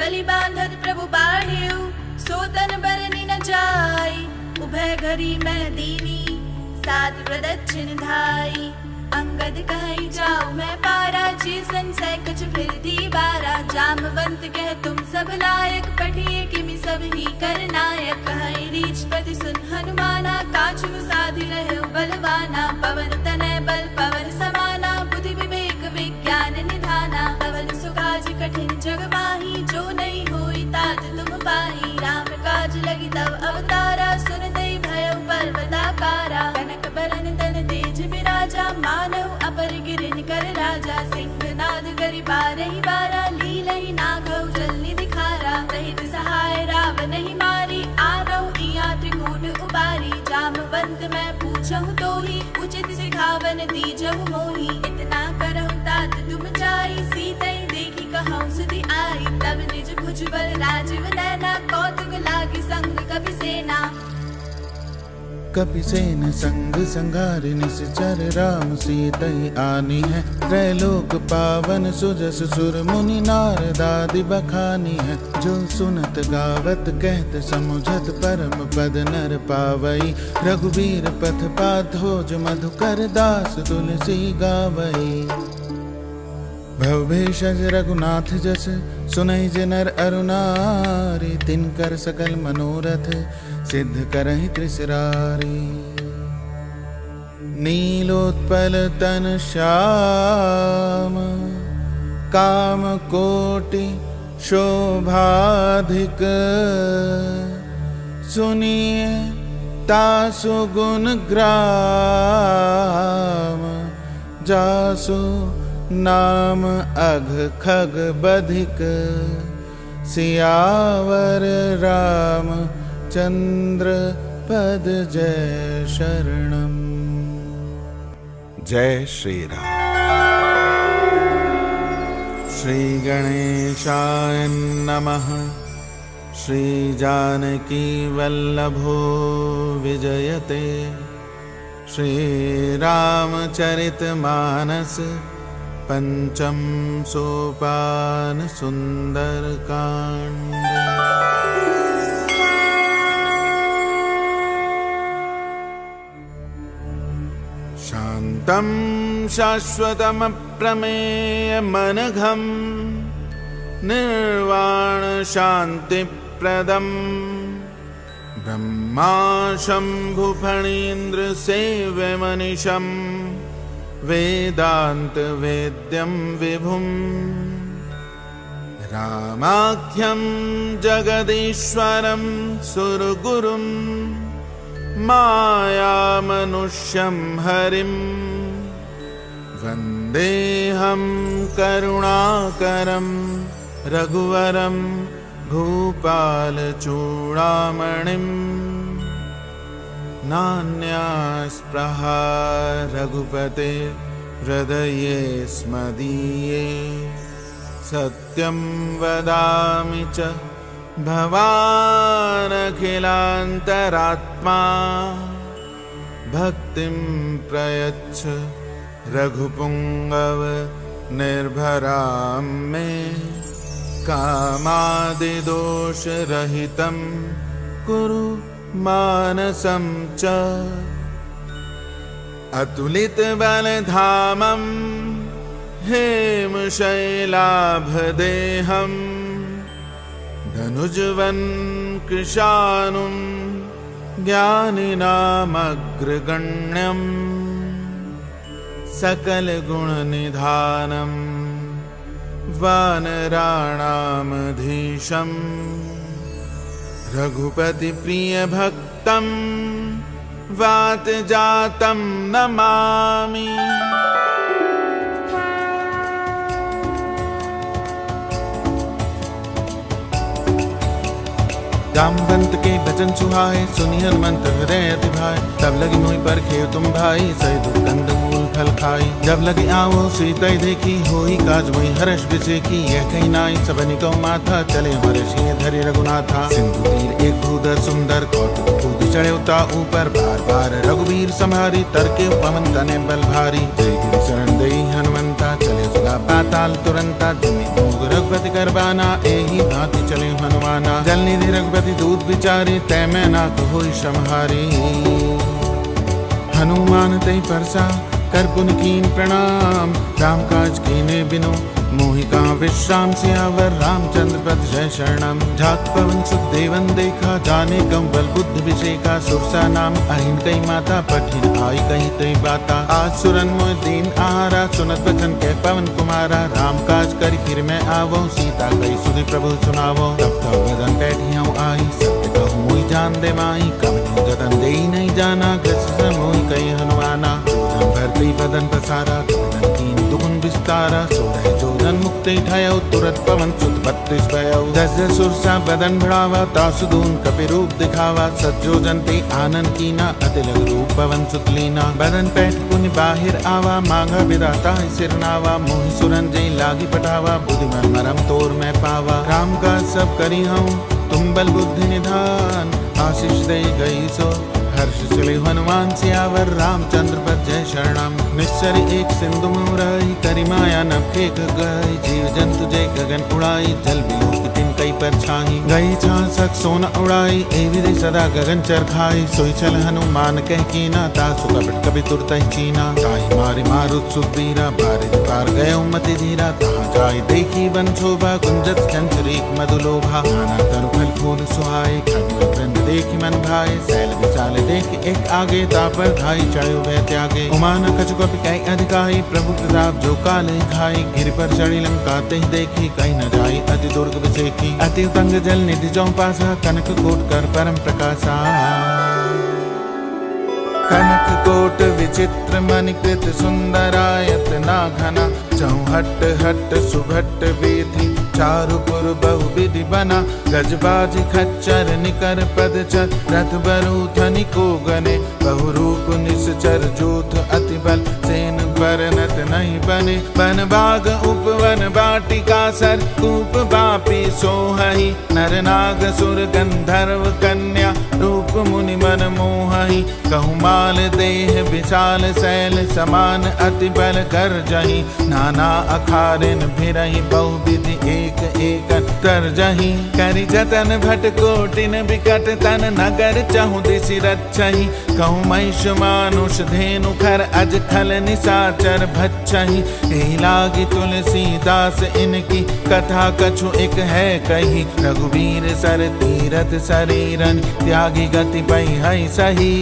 बलि बांधत प्रभु बाढ़ेऊ, सोतन बरनी न जाई। उभय घरी मैं दीनी, साध प्रदक्षिण धाई। अंगद कहीं जाऊँ मैं पारा, जी संशय कुछ फिर दीवारा। जामवंत कह तुम सब लायक, पढ़िए किमि सब ही कर नायक। कहीं रीछपति सुन हनुमाना, कांचु साधि रहे बलवाना। पवन तनय बल पवन समाना, बुद्धि विवेक विज्ञान निधाना। पवन सुकाज कठिन जग माही, जो नहीं होई तात तुम पाही। राम काज लगी तब अवतारा, सुन दई भय पर्वताकारा। कनक बरन तन तेज बिराजा, मानव अपर गिरिन कर राजा। सिंहनाद गरि बारहि बारा, लीलहि नागौ जल निधि खारा। सहित सहाय रावण ही मारी, आनौ इया त्रिकूट उबारी। जामवंत मैं पूछहु तोहि, उचित सिखावन दीजहु मोहि। इतना करहु तात तुम जाई, सीतै देखी कहउँ सुधि आई। तब निज भुज बल राजीव नैना, कौतुक लागी संग कपि सेना। कपिसेन संग संघारि निश्चर, राम सीतहि आनी है। त्रैलोक पावन सुजस सुर, मुनि नारद आदि बखानी है। जो सुनत गावत कहत समुझत, परम पद नर पावई। रघुबीर पथ पाथोज मधुकर, दास तुलसी गावई। भवभेषज रघुनाथ जस, सुनहि जे नर अरु नारी। तिनकर सकल मनोरथ, सिद्ध करहि त्रिसरारी। नीलोत्पल तन श्याम, काम कोटि शोभाधिक। सुनिए तासु गुण ग्राम, जासु नाम अघ खग बधिक। सियावर राम चंद्र पद जय शरणम। जय श्री राम। श्री गणेशाय नमः। श्री जानकी वल्लभो विजयते। श्री रामचरित मानस, पंचम सोपान सुंदर कांड। शांतं शाश्वतम प्रमेय मनघम, निर्वाण शांति प्रदम। ब्रह्मा शंभु फणीन्द्र सेव्य मनीषम, वेदांत वेद्यं विभुम। रामाख्यं जगदीश्वरं सुरगुरुं, माया मनुष्यं हरिं। वन्देऽहं करुणाकरं रघुवरं, भूपाल चूडामणिम्। नान्यास्पृहा रघुपते, हृदये स्मदीये। सत्यं वदामि च भवानखिलान्तरात्मा। भक्तिं प्रयच्छ रघुपुङ्गव निर्भरां मे। कामादिदोषरहितं कुरु मानसं च। अतुलित बलधामं, हेमशैलाभदेहं। धनुजवन् कृशानुं, ज्ञानिनामग्रगण्यं। सकलगुणनिधानं, वानराणामधीशम्। रघुपति प्रिय भक्तं, वातजातं नमामि। जामवंत के बचन सुहाए, सुनि हनुमंत हृदय अति भाए। तब लगी मोहि परखे तुम भाई, सहि दुख कंद मूल फल खाई। जब लगे आओ सीतै देखी, होई काज मोहि हर्ष बिसेकी। यह कही नाई सब निकौ माथा, चले हमारे सिंह धरि रघुनाथा। सिंधु तीर एक भूधर सुंदर, कौतुक कूदि चढ़े उता ऊपर। बार बार रघुवीर संहारी, तरके पवन तनय बल भारी। जय गिरि शरण दई हनुमंता, चले सुगा पाताल तुरंता जिमि भोग रघुपति करबाना एही भांति चले हनुमाना। जल निधि रघुपति दूत विचारे तै मैं नाथ होई श्रमहारी। हनुमान तै परसा कर पुन कीन प्रणाम राम काज कीने बिनु मोहि कहाँ विश्राम सियावर रामचंद्र पद जय शरणम। झाक पवन सुत देवन देखा जाने कम बल बुद्धि विषेका सुरसा नाम अहिन कई माता पठिन आई कहीं तई बाता। आज सुरन मोह दीन आहारा सुनत बचन के पवन कुमारा। राम काज करि फिर मैं आवो सीता कई सुधि प्रभु सुनावो। तब तब बदन बैठियाँ आई सत्य कहूँ मोहि जान दे माई कवनी गदन दे नहीं जाना ग्रस मोहि कई हनुमाना। भरती बदन पसारा बदन कीन दुगुन विस्तारा सोरह जोजन मुक्ति ठायो तुरत पवन सुत 32 भयो। दस सुरसा बदन बढ़ावा तासुदून कपि रूप दिखावा। सज्जोजन ते आनंद कीना अति लघु रूप पवन सुत लीना। बदन पैठ पुनि बाहिर आवा मांगा विदाता सिर नावा। मोहि सुरन जय लागी पटावा बुद्धिमन मरम तोर मैं पावा। राम का सब करी हूँ तुम बल बुद्धि निधान आशीष दे गई सो हर्ष चले हनुमान सियावर रामचंद्र पद जय शरणम। निश्चरी एक सिंधु मुराई करी माया नभ फेंक गई। जीव जंतु जय गगन उड़ाई जल बिलोक तिन कई पर छाई। गई छासक सोना उड़ाई एवं सदा गगन चर खाई। सोई चल हनुमान कह कीना तासु कपट कभी तुरत चीना। ताहि मारि मारुत सुबीरा बारिद पार गयो मति धीरा। तहाँ जाय देखी वन शोभा कुंजत चंचरीक मधुलोभा। नाना तरु फल फूल सुहाए खगुल वृंद देखी मन भाए। सैल विशाल देख एक आगे तापर धाई चढ़ो वह त्यागे। उमान कछु कपि कई अधिकाई प्रभु प्रताप जो काले खाई। गिर पर चढ़ी लंका ते देखी कहीं न जाई अति दुर्ग विसेखी। अति उतंग जल निधि जौ पासा कनक कोट कर परम प्रकाशा। कनक कोट विचित्र मणिकृत सुंदरायत ना घना। चौहट हट सुभट वेदी चारुपुर बहु विधि बना। गजबाज खच्चर निकर पद चर रथ बरूथनि को गने। बहु रूप निश्चर जोथ अति बल सेन बरनत नहीं बने। बन बाग उपवन बाटिका सर कूप बापी सोहहि। नर नाग सुर गंधर्व कन्या रूप मुनि मन मोहहि। कहु माल देह विशाल शैल समान अति बल कर जहि। नाना अखारिन भिरहि बहु विधि एक एक तर जहि। करि जतन भट कोटिन विकट तन नगर चहु दिशि रक्षहि। कहु महिष मानुष धेनु खर अज खल निशाचर भक्षहि। एहि लागी तुलसीदास इनकी कथा कछु एक है कही। रघुवीर सर तीरथ शरीरन त्यागी गति पई है सही।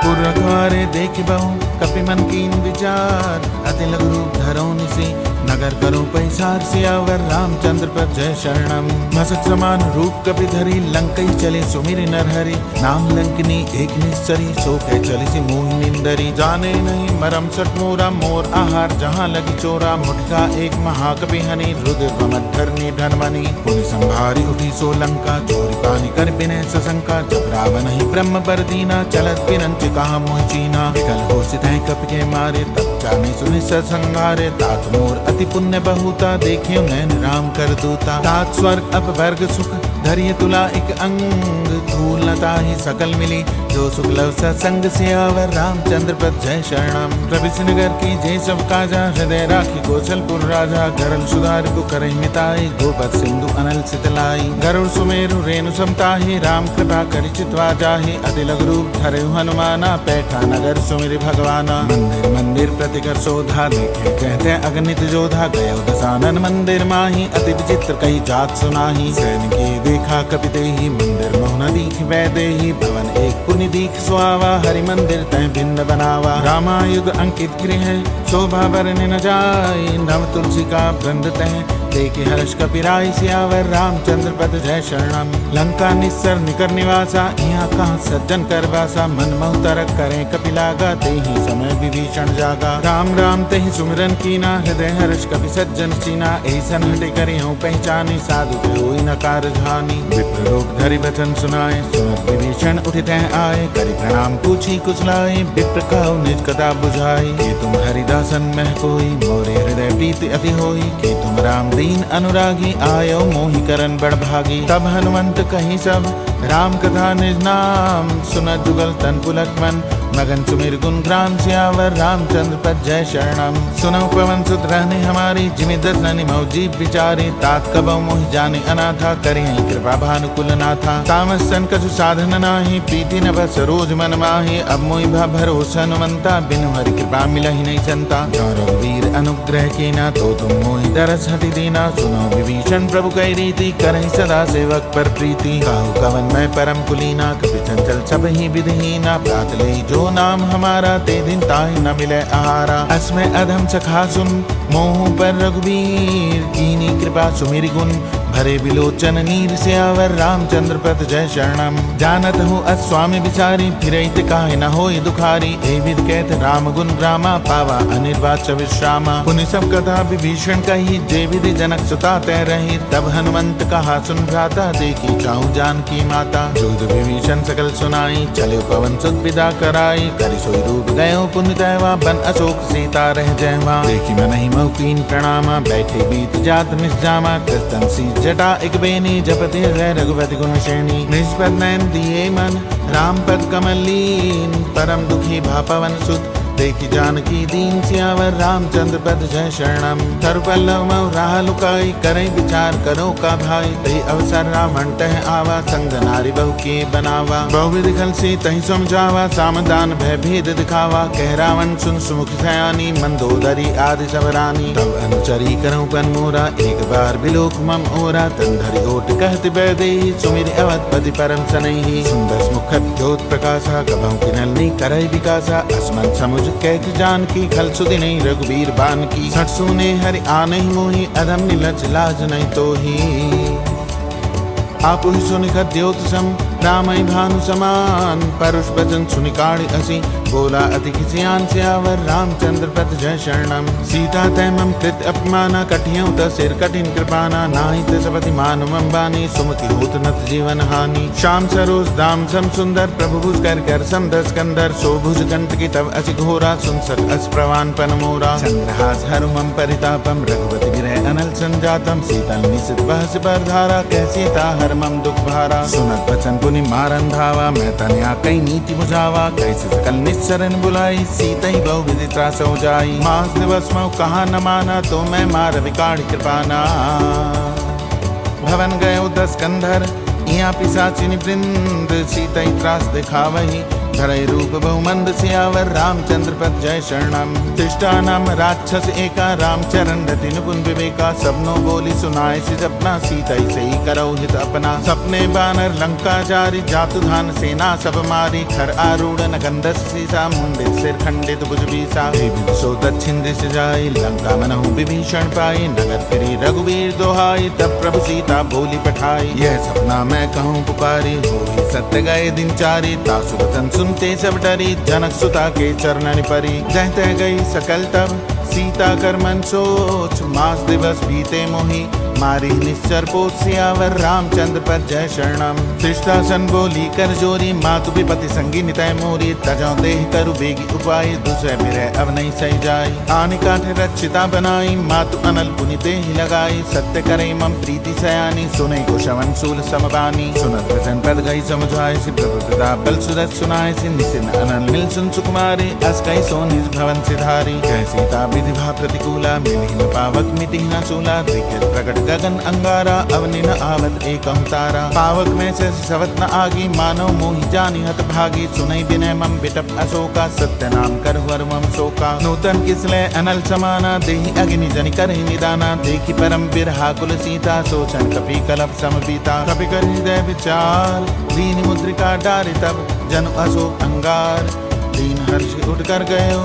पुरखवारे देख बहु कपि मन कीन विचार। अति लघु रूप धरो निसी नगर करो पैसार। सियावर रामचंद्र पद जय शरणम। मसक समान रूप कपि धरी लंकई चले सुमिर नरहरि। नाम लंकिनी एक निश्चरी सो कह चली सी मोहि निंदरी। जाने नहीं मरम सट मोरा मोर आहार जहाँ लगी चोरा। मुठका एक महाकपि हनि रुद्र प्रमद्धर धनमणि। पुनि संभारी उठी सो लंका चोरी पानी कर बिने सशंका। जब रावण ही ब्रह्म पर दीना चलत पिरंच कहा मोहि चीना। विकल हो सित कपि के मारे तब जाने सुनि संहारे। तात मोर अति पुण्य बहुता देखे नैन राम कर दूता। तात स्वर्ग अपवर्ग सुख धरिय तुला एक अंग। धूल नता ही सकल मिली जो सुख लव सत्संग। सियावर रामचंद्र पद जय शरणम। प्रभिस नगर की जय सब काजा हृदय राखी कौशलपुर राजा। गरल सुधार को करहि मिताई गोपद सिंधु अनल सितलाई। गरुड़ सुमेरु रेणु समताहि राम कृपा करि चितवा जाहि। अति लघु रूप धरे हनुमाना पैठा नगर सुमिर भगवाना। मंदिर मंदिर प्रतिकर शोधा देखे कहते अगणित जोधा। गयो दसानन मंदिर माही अति विचित्र कही जात सुनाही। सैन के देखा कपि देहि मंदिर मोहन दीख वैदेही। भवन एक पुनि दीख सुहावा हरि मंदिर तय भिन्न बनावा। रामायुध अंकित गृह शोभा बरन न जाय। नव तुलसी का वृंद तह देखे हर्ष कपिराई। सियावर रामचंद्र पद जय शरणम। लंका निस्सर निकर निवासा यहाँ कहाँ सज्जन कर वासा। मन महु तरक करें कपिलागा तेहि समय विभीषण जागा। राम राम तेहि सुमिरन कीना हृदय हर्ष कपि सज्जन चीना। ऐसन हटे करी हूँ पहचानी साधु के होई न कारधानी। विप्र लोक धरि वचन सुनाए सुनत विभीषण उठित आए। करि प्रणाम पूछी कुशलाए विप्र कहु निज कथा बुझाई। के तुम हरिदासन मह कोई मोरे हृदय प्रीति अति होई। के तुम राम दीन अनुरागी आयो मोहि करन बड़ भागी। तब हनुमंत कही सब राम कथा निज नाम। सुनत जुगल तन पुलक मन मगन सुमिर गुण ग्राम सियावर रामचंद्र पद जय शरणम। सुनो पवन सुत रहने हमारी जिमि दसननि मौजीब विचारे तात कबौ मोहि जाने अनाथा करे कृपा भानुकुल नाथा। तामस सन कछु साधन नाही प्रीति न बस रोज मन माहे अब मोहि भरोसा हनुमंता बिनु हरि कृपा मिलहि नहीं संता। रघुवीर अनुग्रह के ना तो तुम मोहि दरस हटि दीना सुनो विभीषण प्रभु कई रीति करहि सदा सेवक पर प्रीति। काहू कवन मैं परम कुलीना कपि चंचल सब ही विधिहीना प्रात ले जो नाम हमारा ते दिन ताहि न मिले आहारा। अस्मै अधम सखा सुन मोह पर रघुवीर कीनी कृपा सुमिरि गुण भरे बिलोचन नीर सियावर रामचंद्र पद जय शरणम। जानत हूँ अस्वामी बिचारी फिरैत काहे न होई दुखारी ए विद कहत राम गुण ग्रामा पावा अनिर्वाच्य विश्रामा। पुनि सब कथा विभीषण कही जे विधि जनक सुता तै रही तब हनुमंत कहा सुन भ्राता देखी चाहूं जानकी माता। जुग विभीषण सकल सुनाई चले पवन सुत विदा कराई करि सोई रूप गयो पुण्य तैवा बन अशोक सीता रह जयवा। देखी मन ही मौकीन प्रणामा बैठे बीत जात निजामा कृतन सी जटा एक बेनी जपति हृदय रघुपति गुण श्रेणी। निष्पद नयन दिए मन राम पद कमल लीन परम दुखी भा पवन सुत देखी जानकी दीन सियावर रामचंद्र पद जय शरणम। तरु पल्लव मऊ राह लुकाई करई विचार करो का भाई तही अवसर रावण तह आवा संग नारी बहु के बनावा। बहुविधि खल से तही समझावा सामदान भय भेद दिखावा कह रावण सुन सुमुख सयानी मंदोदरी आदि सब रानी। तब अनुचरी करऊं पन मोरा एक बार बिलोक मम ओरा तन धरि ओट कहत बैदेही सुमिर अवधपति परम सनहि। सुंदर मुख ज्योत प्रकाशा कबहु किनलनी करई विकासा अस्मन समुझ कहत जानकी खल सुधि नहीं रघुवीर बान की। सठ सुने हरि आने मोहि अधम निलज लाज नहीं तो ही। आपु ही सुनि द्योत सम रामई भानु समान परुष बचन सुनि काढ़ि असी बोला अति खिसियान सियावर रामचंद्र पद जय शरणम। सीता तै मम कृत अपमाना कठियौ त सिर कठिन कृपाना नाहि ते सपति मान मम बानी सुमति होत नत जीवन हानि। श्याम सरोज दाम सम सुंदर प्रभु भुज कर कर समदस कंदर सो भुज कंठ की तब असि घोरा सुन सक अस प्रवान पन मोरा। चंद्रहास हरु मम परितापम रघुपति गिरह अनल संजातम शीतल निशित बहस पर धारा कह सीता हर मम दुख भारा। सुनत वचन पुनि मारन धावा मैं तनया कई नीति बुझावा कैसे सकल निश्चरण बुलाई सीता ही बहु विधि त्रास हो जाई। मास दिवस मऊ कहा न माना तो मैं मार विकाढ़ कृपाना। भवन गयो 10 कंधर यहाँ पिशाचिनी वृंद सीता ही त्रास दिखावही धरई रूप बहुमंद सियावर रामचंद्र पद जय शरणम। तिष्ठा नाम राक्षस एका रामचरण रति निपुण विवेका सबनो बोली सुनाए सी सपना सीता ही सही करो हित अपना। सपने बानर लंका जारी जातु धान सेना सब मारी खर आरूढ़ नगंधस सीसा मुंडित सिर खंडित भुज बीसा। सो दक्षिण दिश जाई लंका मनहु विभीषण पाई नगर फिरी रघुवीर दोहाई तब प्रभु सीता बोली पठाई। यह सपना मैं कहूँ पुकारी हो सत्य गए दिन चारी तासु वचन सुनते सब डरी जनक सुता के चरणन परी। जहते गई सकल तब सीता कर मन सोच मास दिवस बीते मोहि मारी निश्चर पोत सियावर रामचंद्र पद जय शरणम। तिष्ठासन बोली कर जोरी मातु विपति संगी नितय मोरी तजौ देह करु बेगी उपाय दूसरे बिरह अब नहीं सही जाई। आनि काठ रक्षिता बनाई मातु अनल पुनि देहि लगाई सत्य करे मम प्रीति सयानी सुने को शवन सूल समबानी। सुनत वचन पद गई समुझाए सी प्रभु प्रताप बल सुरत सुनाए सी निसिन अनल मिल सुन सुकुमारी अस कई सो निज भवन सिधारी। जय सीता विधि भा प्रतिकूला मिली न पावक मिति न सूला दिग्गज प्रकट गगन अंगारा अवनि न आवत एक तारा। पावक में से सवत न आगी मानव मोहि जानि हत भागी सुनई विनय मम बिटप अशोका सत्य नाम कर वर मम शोका। नूतन किसले अनल समाना देहि अग्नि जनि करहि निदाना देखी परम बिरहा कुल सीता सोचन कपि कलप समपीता। कपि कर हृदय विचार दीन मुद्रिका डारि तब जन अशोक अंगार दीन हर्ष उठ कर गयो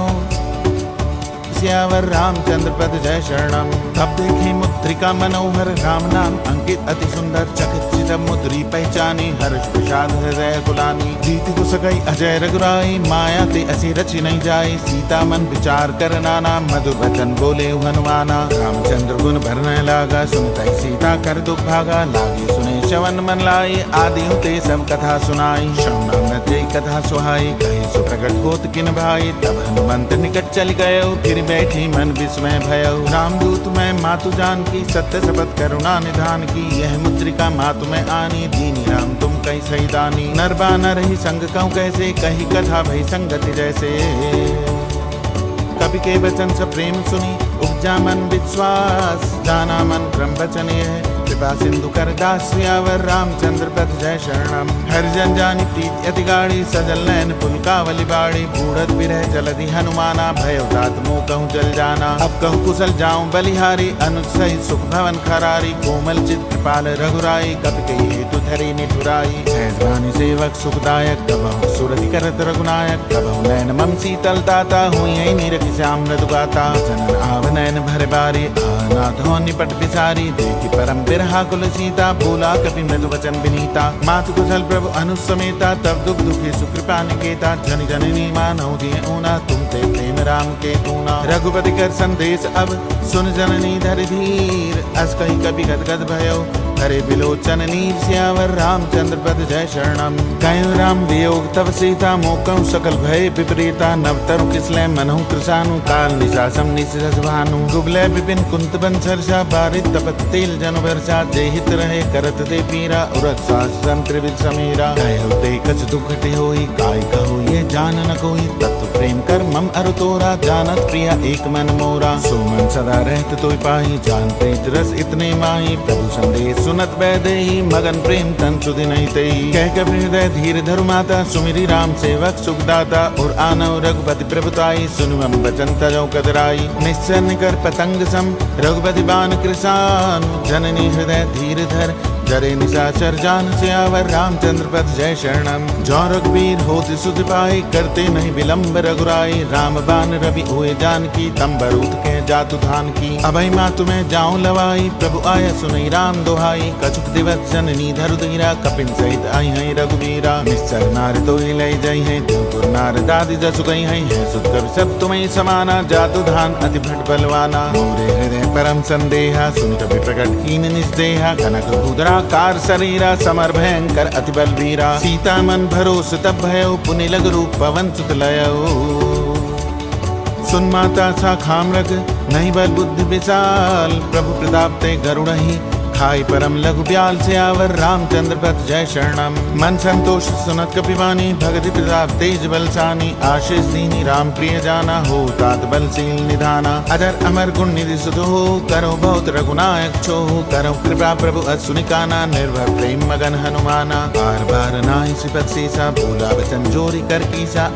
सियावर रामचंद्र पद जय शरणम। तब देखी मुद्रिका मनोहर राम नाम अंकित अति सुंदर चकित मुद्री पहचानी हर्ष विषाद हृदय कुलानी। जीति को सकई अजय रघुराई माया ते असी रचि नहीं जाई सीता मन विचार कर नाना मधुर वचन बोले हनुमाना। रामचंद्र गुण भरने लागा सुनते सीता कर दुख भागा लागे सुने श्रवण मन लाई आदि होते सब कथा सुनाई। श्रवण जय कथा सुहाई, कहीं सो प्रकट होत किन भाई। तब हनुमंत निकट चल गयो, फिर बैठी मन विस्मय भयो। रामदूत मैं मातु जान की, सत्य शपथ करुणा निधान की। यह मुद्रिका मातु में आनी, दीनी राम तुम कहीं सही दानी। नर बानर ही संग कहूँ कैसे, कही कथा भई संगति जैसे। कवि के वचन सब प्रेम सुनी, उपजा मन विश्वास। जाना मन ब्रह्म वचन यह, कृपा सिंधु कर दास सियावर। रामचंद्र पथ जय शरणम। हरिजन जानी प्रीति अति गाढ़ी, सजल नयन पुलकावली बाड़ी। बूढ़त बिरह जलधि हनुमाना, भयो तात मोह कहूँ जल जाना। अब कहूँ कुशल जाऊँ बलिहारी, अनुज सहित सुख भवन खरारी। कोमल चित कृपाल रघुराई, कपि कही हेतु धरी निठुराई। सहजवानी सेवक सुखदायक, कबहु सुरति करत रघुनायक। कबहु नयन मम शीतल ताता, हुई नीरख श्याम मृदु गाता। जनन आव नयन भर बारी, आनाथो निपट बिसारी। देखी परम बिरहा कुल सीता, बोला कपि मृदु वचन विनीता। मातु कुशल प्रभु अनुज समेता, तब दुख दुखी सुकृपा निकेता। जन जननी मानौ दिए ऊना, तुम ते प्रेम राम के तूना। रघुपति कर संदेश अब, सुन जननी धरि धीर। अस कही कपि गदगद भयो, हरे बिलोचन नीर। सियावर रामचंद्र पद जय शरणम। कयो राम वियोग तव सीता, मोकहु सकल भय विपरीता। नव तरु किसले मनहु कृशानु, काल निशासम निशस भानु। गुबले विपिन कुंत बंसरसा, बारित तपत तेल जनु वर्षा। जे हित रहे करत ते पीरा, उरत साहस त्रिविध समीरा। कहो ते कछ दुख होई, काय कहो ये जान न कोई। तत्व प्रेम कर मम अरु तोरा, जानत प्रिया एक मन मोरा। सो मन सदा रहत तोय पाही, जान प्रीत रस इतने माही। प्रभु संदेश सुनत बैदेही, मगन प्रेम तन सुधि नहीं तेई। कह कब हृदय धीर धरु माता, सुमिरी राम सेवक सुखदाता। और आनव रघुपति प्रभुताई, सुनु मम वचन तजौ कदराई। निश्चय निकर पतंग सम, रघुपति बान कृशानु। जननी हृदय धीर धर, जरे निशाचर जान। सियावर रामचंद्र पथ जय शरणम। जो रघुवीर होति सुध पाई, करते नहीं विलम्ब रघुराई। राम बान रवि हुए जान की, तंबरूत के जातु धान की। अभय मातु में जाऊं लवाई, प्रभु आया सुनई राम दोहाई। कछुक दिवस जननी धरु धीरा, कपिन सहित आई है रघुवीरा। निश्चर नार तो लय जय है, देवपुर नार दादी जसु गई है। सुत कवि सब तुम्हें समाना, जातु धान अति भट बलवाना। मोरे हृदय परम संदेहा, सुन कवि प्रकट कीन निस्देहा। कनक भूधराकार शरीरा, समर भयंकर अति बलवीरा। सीता मन भरोस तब भयो, पुनि लग रूप पवन सुत लयो। सुन माता सा खामरग, नहीं बल बुद्धि विशाल। प्रभु प्रताप ते गरुड़हि, खाई परम लघु ब्याल। सियावर रामचंद्र पथ जय शरणम। मन संतोष सुनत कपिवानी, भगति प्रताप तेज बलसानी। आशीष दीनी राम प्रिय जाना, हो तात बलशील निधाना। अजर अमर गुण निधि सुधो, करो बहुत रघुनायक छोहु। करो कृपा प्रभु असुनिकाना, निर्भर प्रेम मगन हनुमाना। बार बार नाहि सिपत सीसा, बोला वचन जोरी कर कीसा।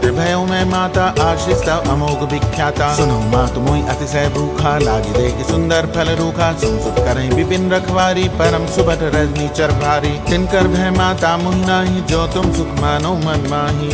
भयो मैं माता, आशीष तव अमोघ विख्याता। सुनो मातु मोहि अतिशय भूखा, लागी देख सुंदर फल रूखा। सुन सुत करहि विपिन रखवारी, परम सुबट रजनी चर भारी। तिनकर भय माता मोहि नाही, जो तुम सुख मानो मन माही।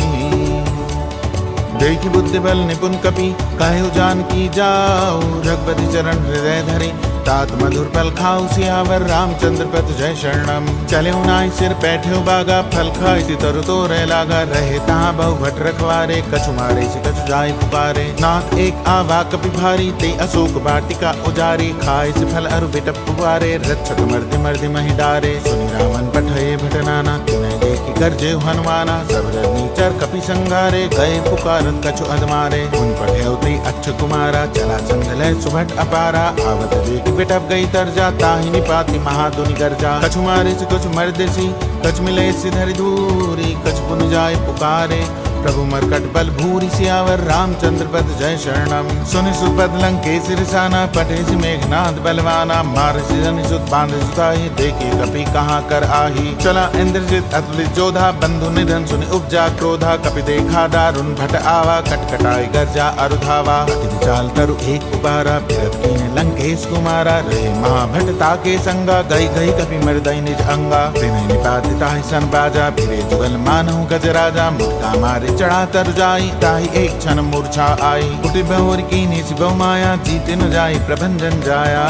देखि बुद्धि बल निपुण कपि, काहु जान की जाओ। रघुपति चरण हृदय धरे, तात मधुर फल खाऊ। सियावर रामचंद्र पथ जय शरणम। चले नाई सिर बैठे बागा, फल खाई तरु तोरे लागा। रहे तहाँ बहु भट रखवारे, कछु मारे से कछु जाय पुकारे। नाथ एक आवा कपि भारी, ते अशोक वाटिका उजारी। खाए से फल अरु बिटप पुकारे, रक्षक मर्दि मर्दि महि डारे। सुनि रावण पठये भटनाना, तिन्ह देखि गर्जे हनुमाना। सब नीचर कपि संघारे, गए पुकारत कछु अधमारे। उन पठयो ते अच्छ कुमारा, चला संघलय सुभट अपारा। आवत देख बिटप गई तरजा, ताहि निपाति महादुनि गर्जा। कछु मारे से कछु मर्देसी, कछु मिले से धरि धूरी। कछु पुन जाय पुकारे, प्रभु मरकट बल भूरि। सियावर रामचंद्र पथ जय शरणम। सुनि सुपद लंकेश रिसाना, पठे सि मेघनाद बलवाना। मार सि जनि सुत बांध सुताहि, देखि कपि कहाँ कर आही। चला इंद्रजित अतुलित जोधा, बंधु निधन सुनि उपजा क्रोधा। कपि देखा दारुण भट आवा, कटकटाई गर्जा अरु धावा। अति विचाल तरु एक पुकारा, फिरत कीन्हे लंकेश कुमारा। रहे महाभट ताके संगा, गई गई कपि मर्दई निज अंगा। तिन्हि निपाति ताहि सन बाजा, फिरे जुगल मानहु गजराजा। मुक्ता मारे चढ़ा तर जाई, ताहि एक क्षण मूर्छा आई। कुटि बहुर कीन्ही सिबहु माया, जीते न जाई प्रभंजन जाया।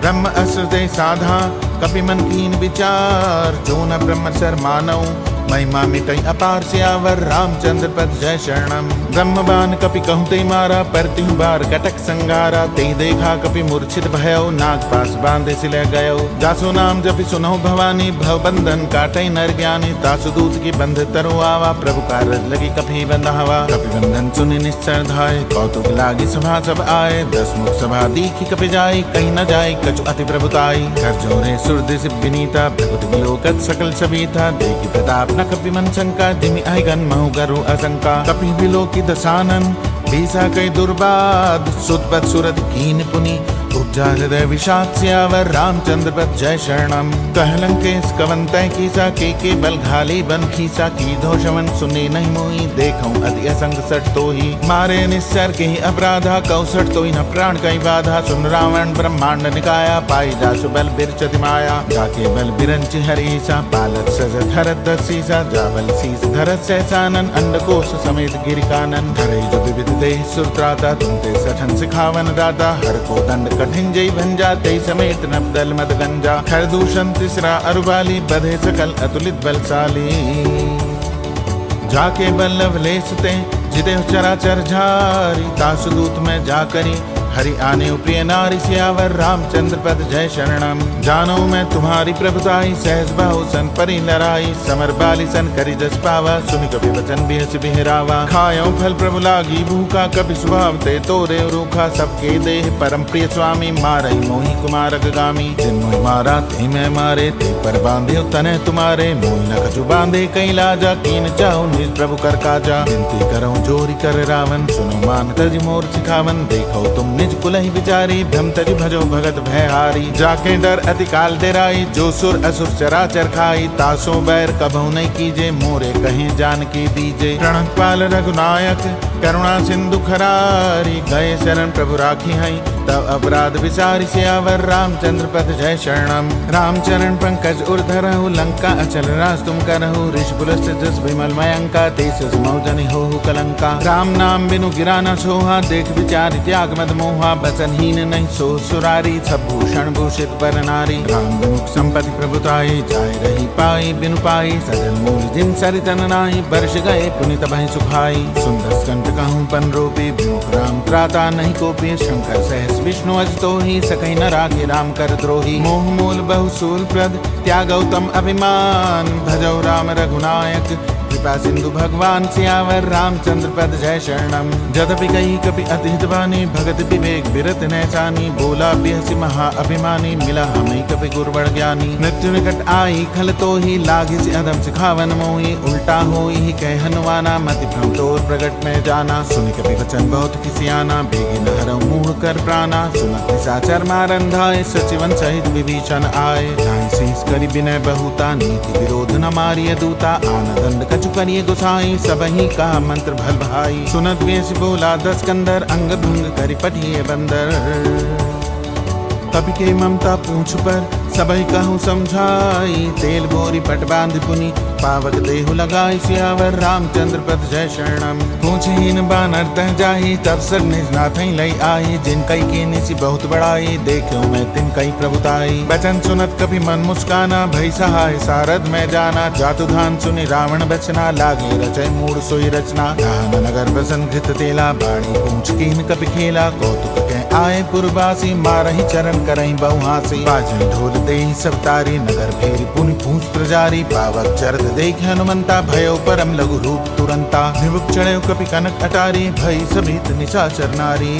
ब्रह्म अस्त्र ते साधा, कपि मन कीन विचार। जो न ब्रह्म सर मानऊ, महिमा मिटई अपार सियावर रामचंद्र पद जय शरणम। ब्रह्मबान कपि कहूँ ते मारा, परति बार कटक संगारा। ते देखा कपि मूर्छित भयो, नाग पास बांधे सिले गयो। जासु नाम जपि सुनहु भवानी, भव बंधन काटई नर ज्ञानी। तासु दूत की बंध तरु आवा, प्रभु कारज लगी कपि बंधावा। कपि बंधन सुनि निश्चर धाय, कौतुक लागी सभा सब आए। 10 मुख सभा दीखी कपि जाई, कहीं न जाई कछु अति प्रभुताई। कर जोरे सुर दिस विनीता, प्रभुति विलोकत सकल सबीता। देखी प्रताप न कपि मन शंका, जिमि अहिगन महु गरु असंका। कपि विलोकी दसानन, बीसा कई दुर्बाद। सुतपत सुरत कीन पुनि, उपजा हृदय विषाद सियावर रामचंद्र पद जय शरणम। कहलंकेश कवंतै कीसा, के बल घाली बन खीसा। की धोषवन सुने नहीं मोई, देखऊं अति असंग सट तो ही। मारे निस्सर के ही अपराधा, कौसठ तो ही न प्राण कई बाधा। सुन रावण ब्रह्मांड निकाया, पाई जासु बल बिरचति माया। जाके बल बिरंच हरीसा, पालत सजत हरत दसीसा। जावल शीस धरत सहसानन, अंडकोश समेत गिरिकानन। धरे जो विविध देह सुरत्राता, तुमते सठन सिखावन दाता। हर को दंड कठिन जय भंजा, ते समेत नवदल मद गंजा। खरदूषण तिसरा अरुबाली, बधे सकल अतुलित बलशाली। जाके बल्लभ लेसते, जिते चराचर झारी। तासु दूत में जाकरी, हरि आने प्रिय नारी सियावर रामचंद्र पद जय शरणम। जानो मैं तुम्हारी प्रभुताई, सहज बाहु सन परि लड़ाई। समर बाली सन करी जस पावा, सुनि कपि वचन बिहस बिहरावा। खायो फल प्रभु लागी भूखा, कपि स्वभाव ते तोरे रूखा। सबके देह परम प्रिय स्वामी, मारई मोहि कुमारक गामी। जिन मोहि मारा ते मैं मारे, ते पर बांधे तने तुम्हारे। मोहि न कछु बांधे कई लाजा, कीन चाहु निज प्रभु कर काजा। विनती करऊं जोरी कर रावण, सुनो मान तज मोर सिखावन। देखो तुम निज कुलहि विचारी, भ्रम तज भजो भगत भयहारी। जाके डर अति काल डेराई, जो सुर असुर चराचर खाई। तासो बैर कबहु नहीं कीजे, मोरे कहीं जान की दीजे। प्रणपाल रघुनायक, करुणा सिंधु खरारी। गए शरण प्रभु राखी हई, तब अपराध विसारी सियावर रामचंद्र पद जय शरणम। रामचरण पंकज उर्धरहु, लंका अचल राज तुम करहु। ऋष पुलस्त जस विमल मयंका, तेस मौजनि होहु कलंका। राम नाम बिनु गिरा न सोहा, देख विचारि त्याग मद मोहा। बचनहीन नहीं सो सुरारी, सब भूषण भूषित पर नारी। राम विमुख संपत्ति प्रभुताई, जाय रही पाई बिनु पाई। सजल मूल जिन सरितन नाई, वर्ष गए पुनित भय सुखाई। सुंदर कंठ कहूँ पन रूपी, विमुख राम त्राता नहीं कोपी। शंकर सहस विष्णु अज तो ही, सकई न राखे राम कर द्रोही। मोह मूल बहुसूल प्रद, त्यागौतम अभिमान। भजौ राम रघुनायक, कृपा सिंधु भगवान सियावर रामचंद्र पद जय शरणम। जदपि कही कपि अतिहित बानी, भगत विवेक बिरत नैसानी। बोला बिहसि महा अभिमानी, मिला हमें कपि गुरबड़ ज्ञानी। मृत्यु निकट आई खल तो ही, लागे से अधम सिखावन मोही। उल्टा होई ही कह हनुमाना, मति भ्रम तोर प्रगट में जाना। सुनि कपि वचन बहुत किसियाना, बेगे न हरऊ मूढ़ कर प्राणा। सुनत निशाचर मारन धाय, सचिवन सहित विभीषण आए। जाहि शीस करि विनय बहुता, नीति विरोध न मारिय दूता। आन दंड कछु करिए गोसाई, सबही का मंत्र भल भाई। सुनत वेश बोला 10 कंदर, अंग भंग करि पठिए बंदर। कपि के ममता पूछ पर, सबही कहूँ समझाई। तेल बोरी पट बांध पुनि, पावक देहु लगाई। सियावर रामचंद्र पद जय शरणम। पूछहीन बानर तह जाही, तब सर निज नाथई लई आई। जिन कई की निसी बहुत बड़ाई, देखो मैं तिन कई प्रभुताई। बचन सुनत कभी मन मुस्काना, भई सहाय सारद में जाना। जातु धान सुनि रावण बचना, लागे रचय मूढ़ सोई रचना। राहन नगर बसन घृत तेला, बाणी पूछ कीन कपि खेला। कौतुक कह आए पुरवासी, मारहि चरण करहि बहुहासी। बाजहि ढोल देहि सब तारी, नगर फेरी पुनि पूछ प्रजारी। पावक चरत देख हनुमंता, भयो परम लघु रूप तुरंता। निबुक चढ़यो कपि कनक अटारी, भई सभित निशाचर नारी।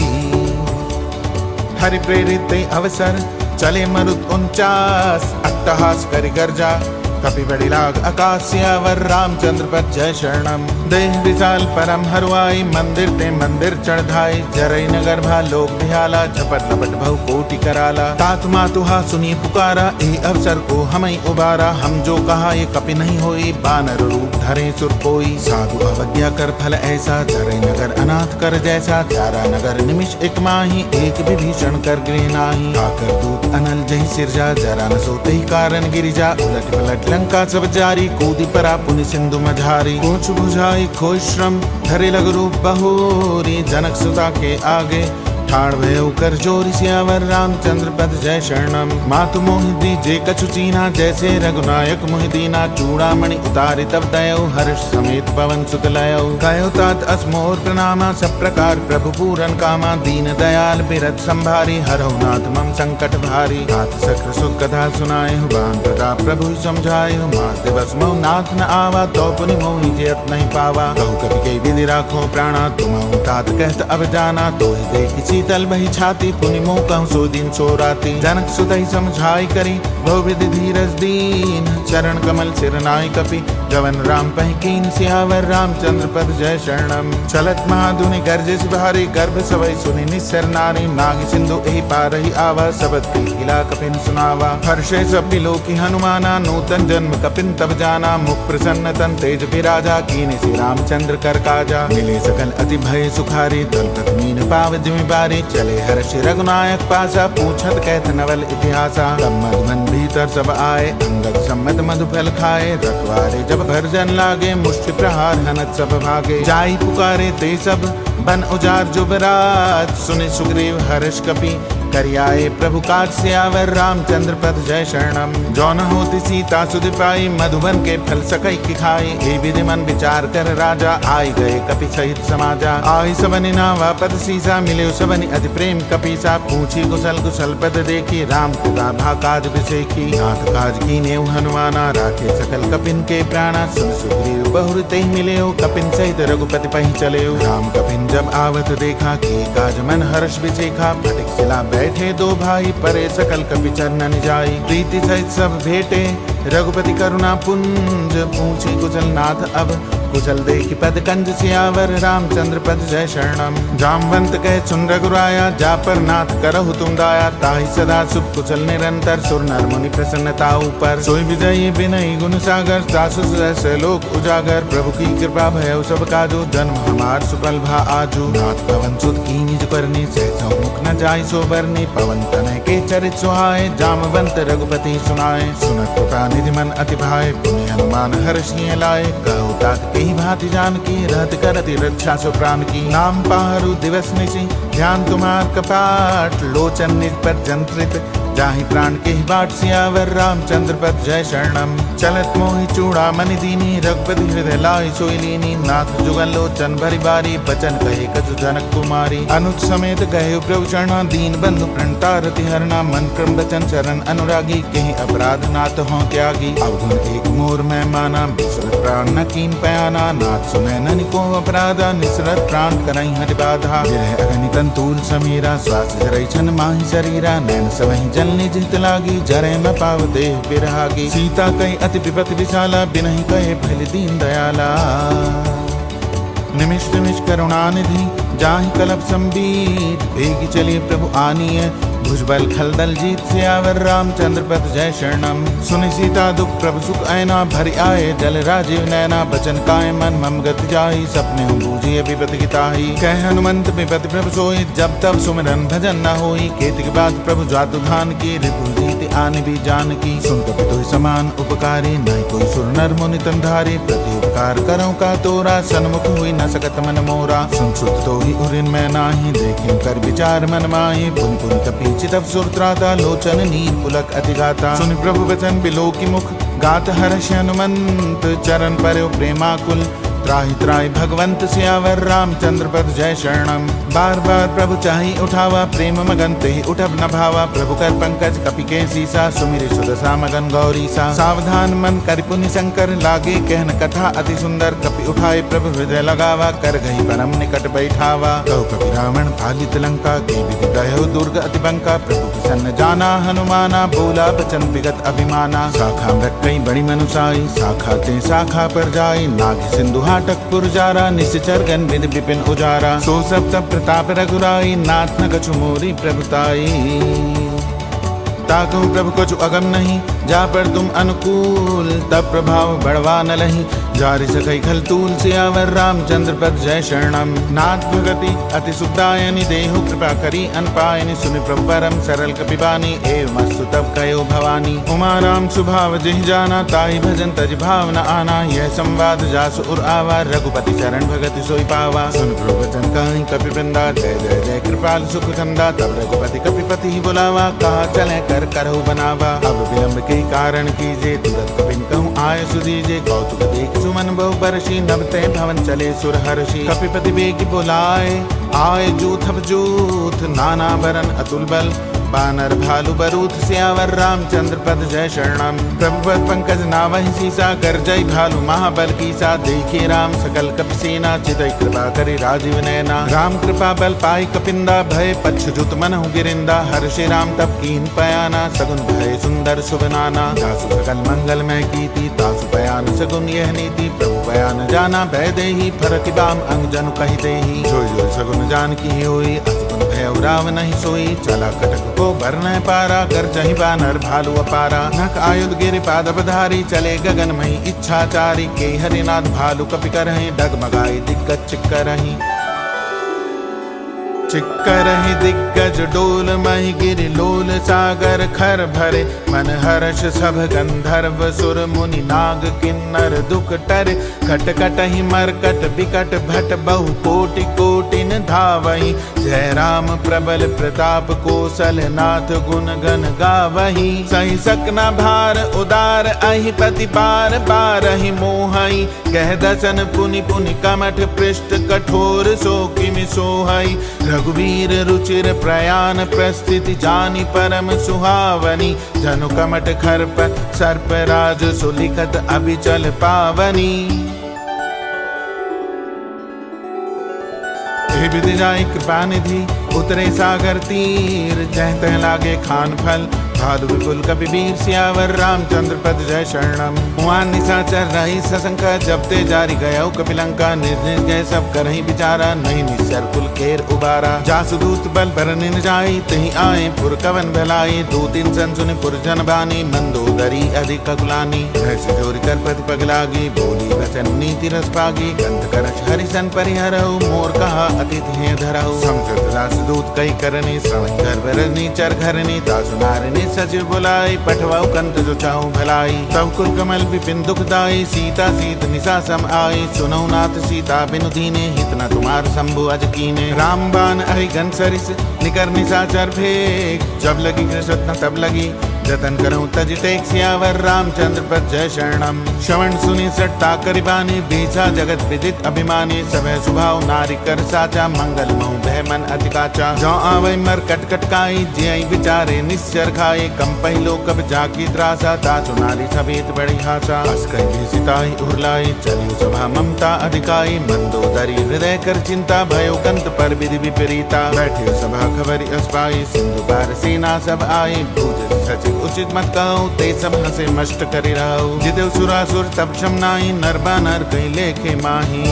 हरि प्रेरित अवसर, चले मरुत 49। अट्टहास करि गर्जा, कपि बड़ी लाग आकाश। सियावर रामचंद्र पद जय शरणम। देह विशाल परम हरुआई, मंदिर ते मंदिर चढ़ाई। जरई नगर भा लोक भियाला, झपट लपट बहु कोटि कराला। तात मातुहा सुनी पुकारा, ए अवसर को हमई उबारा। हम जो कहा ये कपि नहीं होई, बानर रूप धरे सुर कोई। साधु अवज्ञा कर फल ऐसा, जरई नगर अनाथ कर जैसा। चारा नगर निमिष एक माही, एक विभीषण कर गृह नाही। आकर दूत अनल जही सिरजा, जरा न सोते ही कारण गिरिजा। उलट पलट लंका सब जारी, कूदी परा पुनि सिंधु मझारी। पूछ बुझाई खोई श्रम, धरे लग रूप बहोरी। जनक सुता के आगे ठाड़ भयो कर जोरी सियावर रामचंद्र पद जय शरणम। मातु मोहि दीजे कछु चीना, जैसे रघुनायक मोहि दीना। चूड़ामणि उतारि तब दयो, हर्ष समेत पवन सुत लयो। कयो तात असमोर प्रणामा, सब प्रकार प्रभु पूरन कामा। दीन दयाल बिरत संभारी, हरहु नाथ मम संकट भारी। हाथ चक्र सुख कथा सुनाए, बान प्रताप प्रभु समझाए। मास दिवस मोह नाथ न आवा, तो पुनि मोहि जयत नहीं पावा। कहु कपि के विधि राखो प्राणा, तुम तात कहत अब जाना। तो ही देखि शीतल बही छाती, पुनि मोह कहूँ सो दिन सो राती। जनक सुतहि समझाई करी, बहुविधि धीरज दीन। चरण कमल सिर नाई कपि, जवन राम पहि कीन। सियावर रामचंद्र पद जय शरणम। चलत महाधुनि गर्जिस भारी, गर्भ सवै सुनि निस्सर नारी। नाग सिंधु एहि पारहि आवा, सबत किला कपिन सुनावा। हर्षे सब बिलोकी हनुमाना, नूतन जन्म कपिन तब जाना। मुख प्रसन्न तन तेज विराजा, कीने श्री रामचंद्र कर काजा। मिले सकल अति भय सुखारी, तलपत मीन पाव जिमि बारी। चले हर्ष रघुनायक पासा, पूछत कहत नवल इतिहासा। तब मधुबन भीतर सब आए, अंगद सम्मत मधु फल खाए। रखवारे जब भरजन लागे, मुष्टि प्रहार हनत सब भागे। जाई पुकारे ते सब, बन उजार जुबराज। सुनि सुग्रीव हर्ष कपि, करियाए प्रभु काज। सियावर रामचंद्र पद जय शरणम। जौन होती सीता सुधि पाई, मधुबन के फल सकई की खाई। ए विधि मन विचार कर राजा, आई गए कपि सहित समाजा। आई सबनि नावा पद सीसा, मिले सबनि अति प्रेम कपीसा। पूछी कुशल कुशल पद देखी, राम पिता भा काज बिसेखी। नाथ काज कीने हनुमाना, राखे सकल कपिन के प्राणा। सुन सुग्रीव बहुर तेहि मिले, कपिन सहित रघुपति पहि चले। राम कपिन जब आवत देखा, कि काज मन हर्ष बिसेखा। फटिक सिला बैठे दो भाई, परे सकल कपि चरणन जाई। प्रीति सहित सब भेटे, रघुपति करुणा पुंज। पूछी कुशल नाथ अब, कुशल देखि पद कंज। सियावर रामचंद्र पद जय शरणम। जामवंत कह सुन रघुराया, जा पर नाथ करहु तुम दाया। ताहि सदा सुख कुशल निरंतर, सुर नर मुनि प्रसन्नता ऊपर। सोई विजयी विनयी गुण सागर, तासु सहस लोक उजागर। प्रभु की कृपा भयउ सब काजो, जन्म हमार सुफल भा आजू। नाथ पवन सुत कीनि जो करनी, सहसो मुख न जाय सो बरनी। पवन तनय के चरित सुहाए, जामवंत रघुपति सुनाए। सुनत कृपा निधि मन अति भाए, पुण्य हनुमान हर्षिए लाए। कहु तात कही भांति जानकी, रहत करति रक्षा सो प्राण की। नाम पाहरु दिवस निशि, ध्यान तुम्हार कपाट। लोचन निज पर जंत्रित, जाहि प्राण के बाट। सियावर रामचंद्र पद जय शरणम। चलत मोहि चूड़ामणि दीनी, रघुपति हृदय लाहि सोई लीनी। नाथ जुगल लोचन भरि बारी, बचन कहे कछु जनक कुमारी। अनुज समेत कहे प्रभु चरणा, दीन बंधु प्रणतारति हरना। मन क्रम बचन चरण अनुरागी, कहीं अपराध नाथ हों त्यागी। अवगुण एक मोर मैं माना, बिसरत प्राण न कीन पयाना। नाथ सुनै ननि को अपराधा, निसरत प्राण करई हरि बाधा। विरह अग्नि तंतूल समीरा, श्वास धरई छन माहि शरीरा। नैन सबहि जल निजित लागी, जरे न पाव देह बिरहागी। सीता कई अति विपत विशाला, बिनहि कहे फल दीन दयाला। निमिष निमिष करुणानिधि, जाहि कलप संबीत। भेगी चलिए प्रभु आनीय, भुजबल खलदल जीत। सियावर रामचंद्र पद जय शरणम। सुनि सीता दुख प्रभु सुख ऐना, भरि आए जल राजीव नैना। बचन काय मन मम गति जाहि, सपने बूझिए विपत गिताहि। कह हनुमंत विपत प्रभु सोई, जब तब सुमिरन भजन न होई। केतिक बात प्रभु जातु धान की, रिपु जीत आन भी जान की। सुन कपि तुहि समान उपकारी, नहीं कोई सुर नर मुनि तन धारी। प्रति उपकार करऊँ का तोरा, सन्मुख हुई न सकत मन मोरा। सुन सुत तो ही उरिन मैं नाही, देखें कर विचार मन माहि। पुन पुन कपि चितव सुरत्राता, लोचन नीर पुलक अति गाता। सुनि प्रभु वचन बिलो की मुख, गात हर्ष हनुमंत। चरण पर्यो प्रेमाकुल, त्राहि त्राहि भगवंत। सियावर रामचंद्र पद जय शरणम। बार बार प्रभु चाहि उठावा, प्रेम मगन तेहि उठब न भावा। प्रभु कर पंकज कपि के सीसा, सुमिरि सुदशा मगन गौरीसा। सावधान मन करि पुनि शंकर, लागे कहन कथा अति सुंदर। कपि उठाए प्रभु हृदय लगावा, कर गही परम निकट बैठावा। कहु कपि रावण पालित लंका, के विधि दहु दुर्ग अति बंका। प्रभु प्रसन्न जाना हनुमाना, बोला बचन विगत अभिमाना। शाखा मृत कई बड़ी मनुसाई, शाखा ते शाखा पर जाई। नाग सिंधु हाटकपुर जारा, निश्चर गन विद विपिन उजारा। सो सब तब प्रताप रघुराई, नाथ न कछु मोरी प्रभुताई। ताकहु प्रभु कछु अगम नहीं, जा पर तुम अनुकूल तब प्रभाव बढ़वा न लही। जारि सखई खल तूल सियावर रामचंद्र पद जय शरणम। नाथ भगति अति सुखदायनि देहु कृपा करी अनपायनि सुनि प्रभु परम सरल कपिबानी। एव मस्तु तब कयो भवानी। उमा राम सुभाव जिहि जाना ताहि भजन तज भाव न आना। यह संवाद जासु उर आवा रघुपति चरण भगति सोई पावा। सुन प्रभु वचन कहि कपि वृंदा जय जय जय कृपाल सुख कंदा। तब रघुपति कपिपति ही बुलावा कहा चले कर करहु बनावा। अब विलंब के कारण कीजे तुरंत कपिन कहूँ आय सुदीजे। कौतुक देख सुमन बहु बरसी नभ ते भवन चले सुर हर्षि। कपिपति बेगी बुलाए आए जूथ अब जूथ नाना बरन अतुल बल। बानर भालु बरूथ सियावर रामचंद्र पद जय शरणम। प्रभु पद पंकज नावहि सीसा कर जय भालु महाबल कीसा। देखे राम सकल कपि सेना चितई कृपा करि राजीव नैना। राम कृपा बल पाई कपिंदा भय पच्छुत मनहु गिरिंदा। हर्षे राम तब कीन पयाना सगुन भय सुंदर सुबनाना। जासु सकल मंगल में कीति तासु पयान सगुन यह नीति। प्रभु पयान जाना भय देहि फरति बाम अंग जनु कहि देहि। जो जो सगुन जान की होई असगुन भय राम नहीं सोई। चला कटक को भरन पारा कर जहि बानर भालु अपारा। नख आयुध गिरि पादपधारी चले गगन मही इच्छाचारी। के हरिनाथ भालु कपि करहि डगमगाई दिग्गज चिक्करहि। चिक्करहि दिग्गज डोल महि गिरि लोल सागर खर भरे। मन हर्ष सब गंधर्व सुर मुनि नाग किन्नर दुख टरे। कट कटहि मरकट बिकट भट बहु कोटि कोटिन धावहि। जय राम प्रबल प्रताप कौशल नाथ गुण गण गावहि। सहि सकना भार उदार अहि पति बार बारहि मोहहि। कह दसन पुनि पुनि कमठ पृष्ठ कठोर सो किमि सोहहि। रघुवीर रुचिर प्रयाण प्रस्थिति जानि परम सुहावनी। जनु कमठ खरप सर्प राज सुलिखत अभिचल पावनी। विधि जाय कृपा निधि उतरे सागर तीर। जह तह लागे खान फल भालु विपुल कपिवीर सियावर रामचंद्र पद जय शरणम। हुआन निशाचर रही सशंक जब ते जारी गयो कपिलंका। निर्निज गए सब करहि विचारा नहीं निस्सर कुल केर उबारा। जासु दूत बल बरनिन जाई तहि आए पुर कवन भलाई। दो तीन सन सुनि पुर जन बानी मंदोदरी अधिक कुलानी। ऐसे जोरी कर पति पग लागी बोली वचन नीति रस पागी। कंठ करछ हरिसन परिहरऊ मोर कहा अतिथि हे धरऊ। समझत दास दूत कई करनी श्रवण कर बरनी चर घरनी। तासु नारिनी सचिव बुलाई पठवाऊ कंत जो चाहूं भलाई। तब कुल कमल विपिन दुखदाई सीता सीत निशा सम आई। सुनौ नाथ सीता बिनु दीने हित न तुम्हार शंभु अज कीने। राम बाण अहि घन सरिस निकर निशाचर भेग। जब लगी कृष्ण तब लगी जतन करऊं तज टेक सियावर रामचंद्र पद जय शरणम। श्रवण सुनि सट्टा करिबानी बीसा जगत विदित अभिमानी। सभय सुभाव नारी कर साचा मंगल महु भय मन अधिकाचा। जो आवै मर कट कटकाई जियई विचारे निश्चर खाए। कम पहिलो कब जाकी त्रासा तासु नारी सभेत बड़ी हासा। हस कहि भेसिताहि उर्लाई चलियो सभा ममता अधिकाई। मंदोदरी हृदय कर चिंता भयो कंत पर विधि विपरीता। बैठे सभा खबरी अस्पाई सिंधु पार सेना सब आई। भूज सचिव उचित मत कहूँ ते सब हंसे मष्ट करि रहु। जिदेव सुरासुर तब क्षम नाहि नर बानर कहि लेखे माही।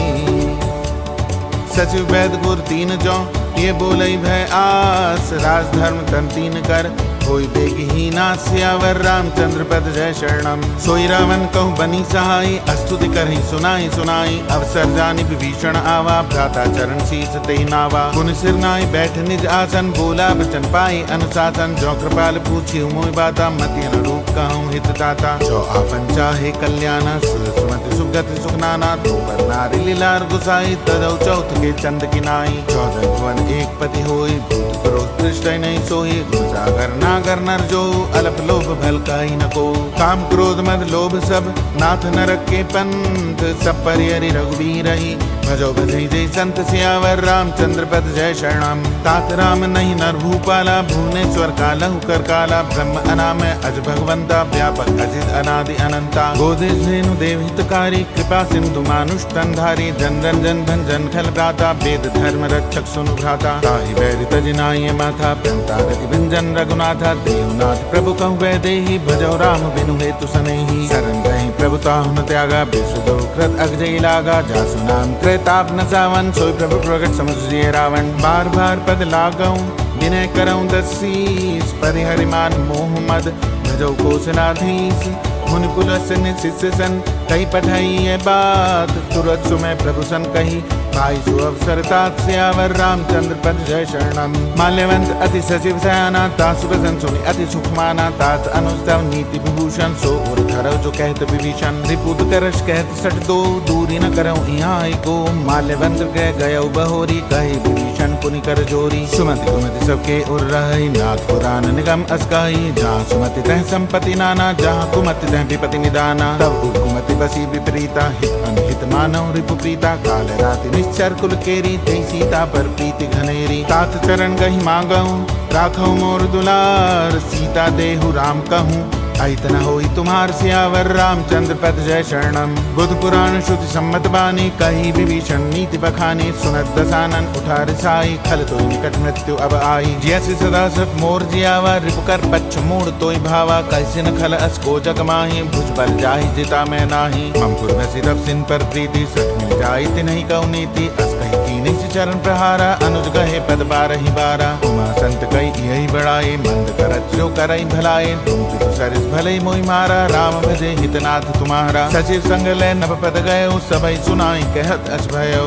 सचिव वैद गुर तीन जो ये बोलई भय आस। राज धर्म तन तीन कर होई बेगहीना सियावर रामचंद्र पद जय शरणम। सोई रावण कहूँ बनी सहाई अस्तुति करहि सुनाई सुनाई। अवसर जानि विभीषण आवा भ्राता चरण शीस ते नावा। पुन सिर नाई बैठ निज आसन बोला वचन पाई अनुशासन। जो कृपाल पूछी मोहि बाता मति अनुरूप कहूँ हित दाता। जो आपन चाहे कल्याण सुमति सुगति सुखनाना। तो पर नारी लीलार गुसाई तदौ चौथ के चंद किनाई। 14 भुवन एक पति होई भूत क्रोध दृष्टि नहीं सोई। सागर नागर नर जो अल्प लोभ भल काई न को। काम क्रोध मद लोभ सब नाथ नरक के पंथ। सब परिहरि रघुवीर ही भजो भजई जय संत सियावर रामचंद्र पद जय शरणम। तात राम नहीं नर भूपाला भुवनेश्वर कालहु कर काला। ब्रह्म अनामय अज भगवंता व्यापक अजित अनादि अनंता। गोदेश धेनु देव हितकारी कृपा सिंधु मानुष तनधारी। जन रंजन धन जन खल भ्राता वेद धर्म रक्षक सुनु भ्राता। ताहि बैरि तजिनाय माथा प्रणता रति भंजन रघुनाथा। देवनाथ प्रभु कहु वैदेही भजो राम बिनु हेतु सनेही। शरण रहि प्रभु ताहु न त्यागा विश्व कृत अगजई लागा। जासु नाम कृताप न सावन सोई प्रभु प्रगट समझिए रावण। बार बार पद लागऊं विनय करऊं दसीस। परिहरि मान मोह मद भजौ कौशलाधीश। मुनि पुलस शिष्य सन कही पठाई है बात, तुरत सुमय प्रभु सन कही भाई सु अवसर तात। सियावर रामचंद्र पद जय शरणम। माल्यवंत अति सचिव सयाना, तात सुप्रसन्न सुनि अति सुख माना। तात अनुस्तव नीति विभूषण, सो उर धरव जो कहत विभीषण। रिपुद करश कहत सठ दो, दूरी न करऊं यहाँ को। माल्यवंत गए गयौ बहोरी, कहे विभीषण पुनि कर जोरी। सुमति कुमति सबके उर रही, नाथ पुराण निगम असकाई। जहाँ सुमति तह संपत्ति नाना, जहाँ कुमति तह विपति निदाना। तब कुमति बसी विपरीता, हित अनहित मानव रिपु प्रीता। काल राति निश्चर कुल केरी, ते सीता पर प्रीति घनेरी। तात चरण गही मांगऊं, राखऊ मोर दुलार। सीता देहु राम कहूँ, ऐतना होई तुम्हार। सियावर रामचंद्र पद जय शरणम। बुध पुराण श्रुति सम्मत बानी, कही विभीषण नीति बखानी। सुनत दसानन उठा रिसाई, खल तो निकट मृत्यु अब आई। जैसे सदा सत मोर जियावा, रिपुकर पच्छ मूड तोय भावा। कैसे न खल अस को जग माही, भुज बल जाहि जिता मैं नाही। ममपुर भसी तब सिन पर प्रीति, सठ मिल जाई तिन्हि कहु नीति। अस कही कीन्हि चरण प्रहारा, अनुज गहे पद बारहि बारा। उमा संत कही यही बड़ाई, मंद करत जो करई भलाई। तुम पितु सरिस भले मोहि मारा, राम भजे हितनाथ तुम्हारा। सचिव संग ले नभ पद गयो, सबई सुनाई कहत अस भयो।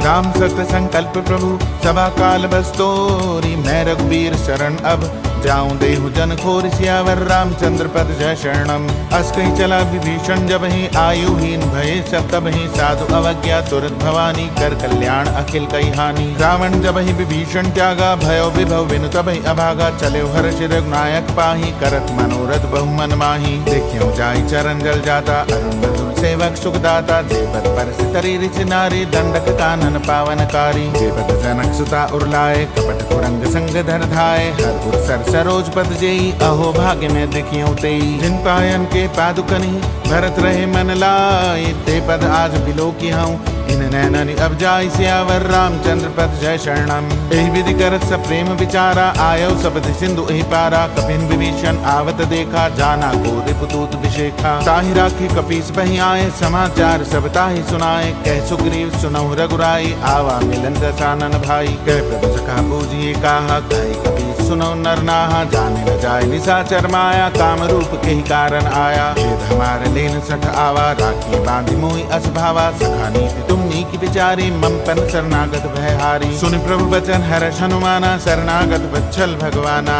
राम सत्य संकल्प प्रभु सभा काल बस्तोरी। मैं रघुबीर शरण अब जाऊं देहु जन खोर। सियावर रामचंद्र पद जय शरणम। अस कही चला विभीषण जब ही, आयुहीन भये सब तब ही। साधु अवज्ञा तुरत भवानी, कर कल्याण अखिल कई हानि। रावण जब ही विभीषण त्यागा, भयो विभव बिनु तब ही अभागा। चले हर्ष रघुनायक पाही, करत मनोरथ बहु मन माही। देखियो जाई चरण जल जाता, अरुण मधुर सेवक सुखदाता। जेपद पर सितरी रिच नारी, दंडक कानन पावनकारी। जेपद जनक सुता उर्लाए, कपट कुरंग संग धर धाये। हर उर सर सरोज पद जेई, अहो भाग्य में देखियो तेई। जिन पायन के पादुकनी, भरत रहे मन लाए। ते पद आज बिलो की हूँ, इन नैननि अब जाई। सियावर रामचंद्र पद जय शरणम। एहि विधि करत सब प्रेम विचारा, आयो सबधि सिंधु एहि पारा। कपिन विभीषण आवत देखा, जाना को रिपुदूत विशेखा। ताहि राखी कपीस बहि आए, समाचार सब ताहि सुनाए। कह सुग्रीव सुनहु रघुराई, आवा मिलन दसानन भाई। कह प्रभु सखा बूझिए काहा, कहि कपीस सुनौ नर नाहा। जाने न जाय निशाचर माया, काम रूप के ही कारण आया। भेद हमार लेन सठ आवा, राखी बांधि मोहि अस भावा। सखा नीति तुम नीक विचारी, मम पन शरणागत भयहारी। सुनि प्रभु वचन हर्ष हनुमाना, शरणागत वत्सल भगवाना।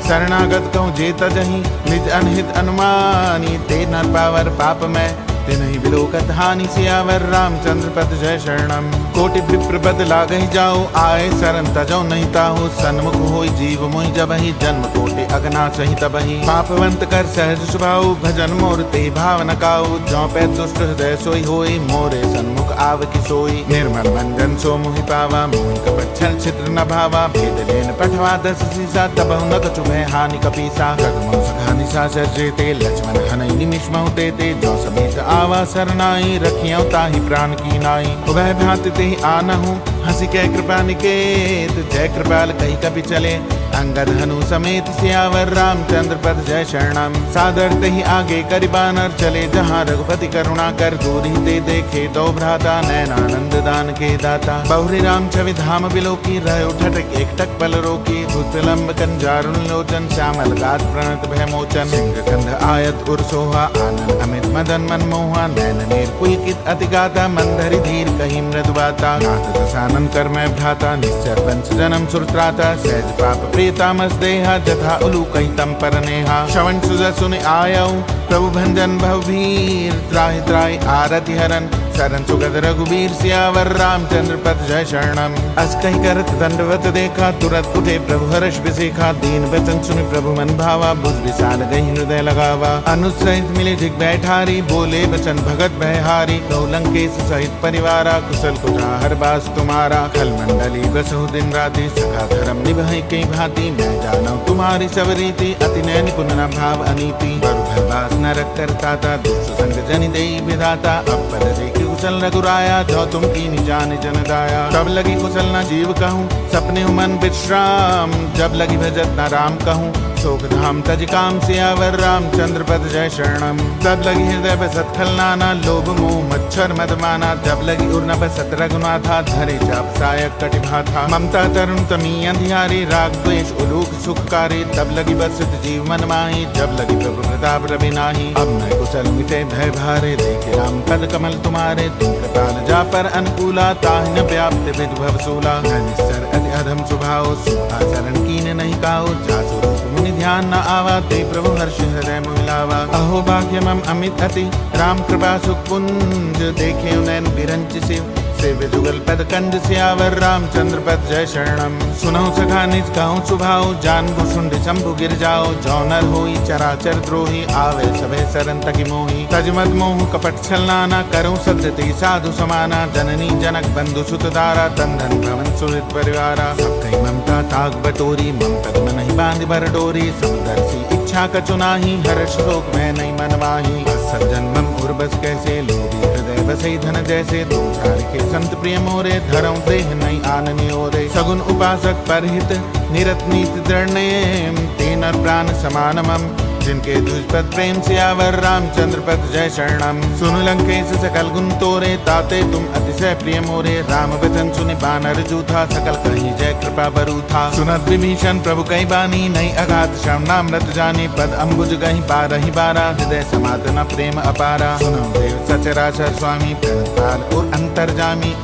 शरणागत कहूँ जे तजहि, निज अनहित अनुमानी। ते नर पावर पाप में, तिन्हि विलोकत हानि। सियावर रामचंद्र पद जय शरणम। कोटि विप्र पद लागहि जाओ, आए शरण तजौ नहीं ताहु। सन्मुख होई जीव मोहि जबहि, जन्म कोटि अगना सहि तबहि। पापवंत कर सहज स्वभाव, भजन मोर ते भाव न काऊ। जौ पै दुष्ट हृदय सोई होई, मोरे सन्मुख आव कि सोई। निर्मल मंजन सो मोहि पावा, मोहि कपट छल छिद्र न भावा। भेद लेन पठवा दस सीसा, तबहु न कछु भय हानि कपीसा। जगमो सखा निशाचर जेते, लक्ष्मण हनई निमिष महु तेते। जौ समेत आवा सरनाई, रखियो ताहि प्राण की नाई। उभय भांति तेहि आनहु, हंसी कह कृपा निकेत। जय कृपाल कही कपि चले, अंगद हनु समेत। सियावर रामचंद्र पद जय शरणम। सादर तेहि आगे करि बानर, चले जहाँ रघुपति करुणा कर। दूरी ते देखे दो भ्राता, नैनानंद दान के दाता। बहुरी राम छवि धाम बिलोकी, रहो ठटक एकटक पल रोकी। धुतलंब कंजारुण लोचन, श्यामल गात प्रणत भय मोचन। सिंह कंध आयत उर सोहा, आनंद अमित मदन मन मोहा। नैन नीर पुलकित अति गाता, मंदरि धीर कही मृदु बाता। नाथ दसानन कर मैं भ्राता, निश्चर वंश जन्म सुरत्राता। सहज पाप प्रेतामस देहा, जथा उलू कही तम पर नेहा। श्रवण सुजा सुनि आयऊ, प्रभु भंजन भवभीर। त्राहि त्राहि आरति हरन, शरण सुगत रघुबीर। सियावर रामचंद्र पद जय शरणम। अस कही करत दंडवत देखा, तुरत उठे प्रभु हर्ष विसेखा। दीन वचन सुनि प्रभु मन भावा, बुझ विशाल गई हृदय लगावा। अनुज सहित मिले जिग बैठारी, बोले वचन भगत भयहारी। गौ लंकेश सहित परिवारा, कुशल कुशा हर बास तुम्हारा। खल मंडली बसहु दिन राति, सखा धर्म निभहि कई भांति। मैं जानौ तुम्हारी सब रीति, अति नैन निपुण न भाव अनीति। धर्मास नरक करता था, दुष्ट संग जनि देई विधाता। अब पद देखी कुशल रघुराया, जो तुम कीनी जान जन दाया। तब लगी कुशल न जीव कहूँ, सपने मन विश्राम। जब लगी भजत न राम कहूँ, शोक धाम तज काम सियावर रामचंद्र पद जय शरणम। तब लगी हृदय बसत खलनाना, लोभ मोह मच्छर मद माना। जब लगी उर्न बसत रघुनाथा, धरे चाप सायक कटिभा था। ममता तरुण तमी अंधियारे, राग द्वेष उलूक सुखकारी। तब लगी बसत जीव मन माही, जब लगी प्रभु प्रताप रवि नाही। अब मैं कुशल मिटे भय भारे, देखे राम पद कमल तुम्हारे। तुम कृपाल जा पर अनुकूला, ताहि न व्याप्त विधुभव सूला। निस्सर अति अधम स्वभाव, आचरण कीन नहीं काओ। जासु रूप मुनि ध्यान न आवा, ते प्रभु हर्ष हृदय मिलावा। अहो भाग्य मम अमित अति, राम कृपा सुख पुंज। देखे नैन बिरंच शिव, सेव्य जुगल पद कंज सियावर रामचंद्र पद जय शरणम। सुनौ सखा निज गाँव सुभाओ, जान भुषुंड शंभु गिर जाओ। जो नर होई चराचर द्रोही, आवे सभे सरन तकी मोही। तज मद मोह कपट छल नाना, करऊँ सत्यते साधु समाना। जननी जनक बंधु सुत दारा, तन धन भवन सुहृद परिवारा। सब कही ममता ताग बटोरी, ममता मन नहीं बांध बर डोरी। समदर्शी इच्छा कछु नाही, हर्ष शोक मैं नहीं मन माही। सज्जन मम उर्बस कैसे, लोभी हृदय बसई धन जैसे। दो चार के संत प्रिय मोरे, धरऊं देह नहीं आनने ओरे। सगुन उपासक परहित, निरत नीति दृढ़ नेम। ते नर प्राण समान मम, जिनके दुष्पद प्रेम सियावर रामचंद्र पद जय शरणम। सुन लंकेश सकल गुण तोरे, ताते तुम अतिशय प्रिय मोरे। राम वचन सुनि बानर जूथा, सकल कहीं जय कृपा बरू था। सुनत विभीषण प्रभु कई बानी, नई अगाध श्रवणामृत जानी। पद अम्बुज गही बारहि बारा, हृदय समाधन प्रेम अपारा। सुनो देव सचराचर स्वामी, प्रणताल और अंतर्जामी।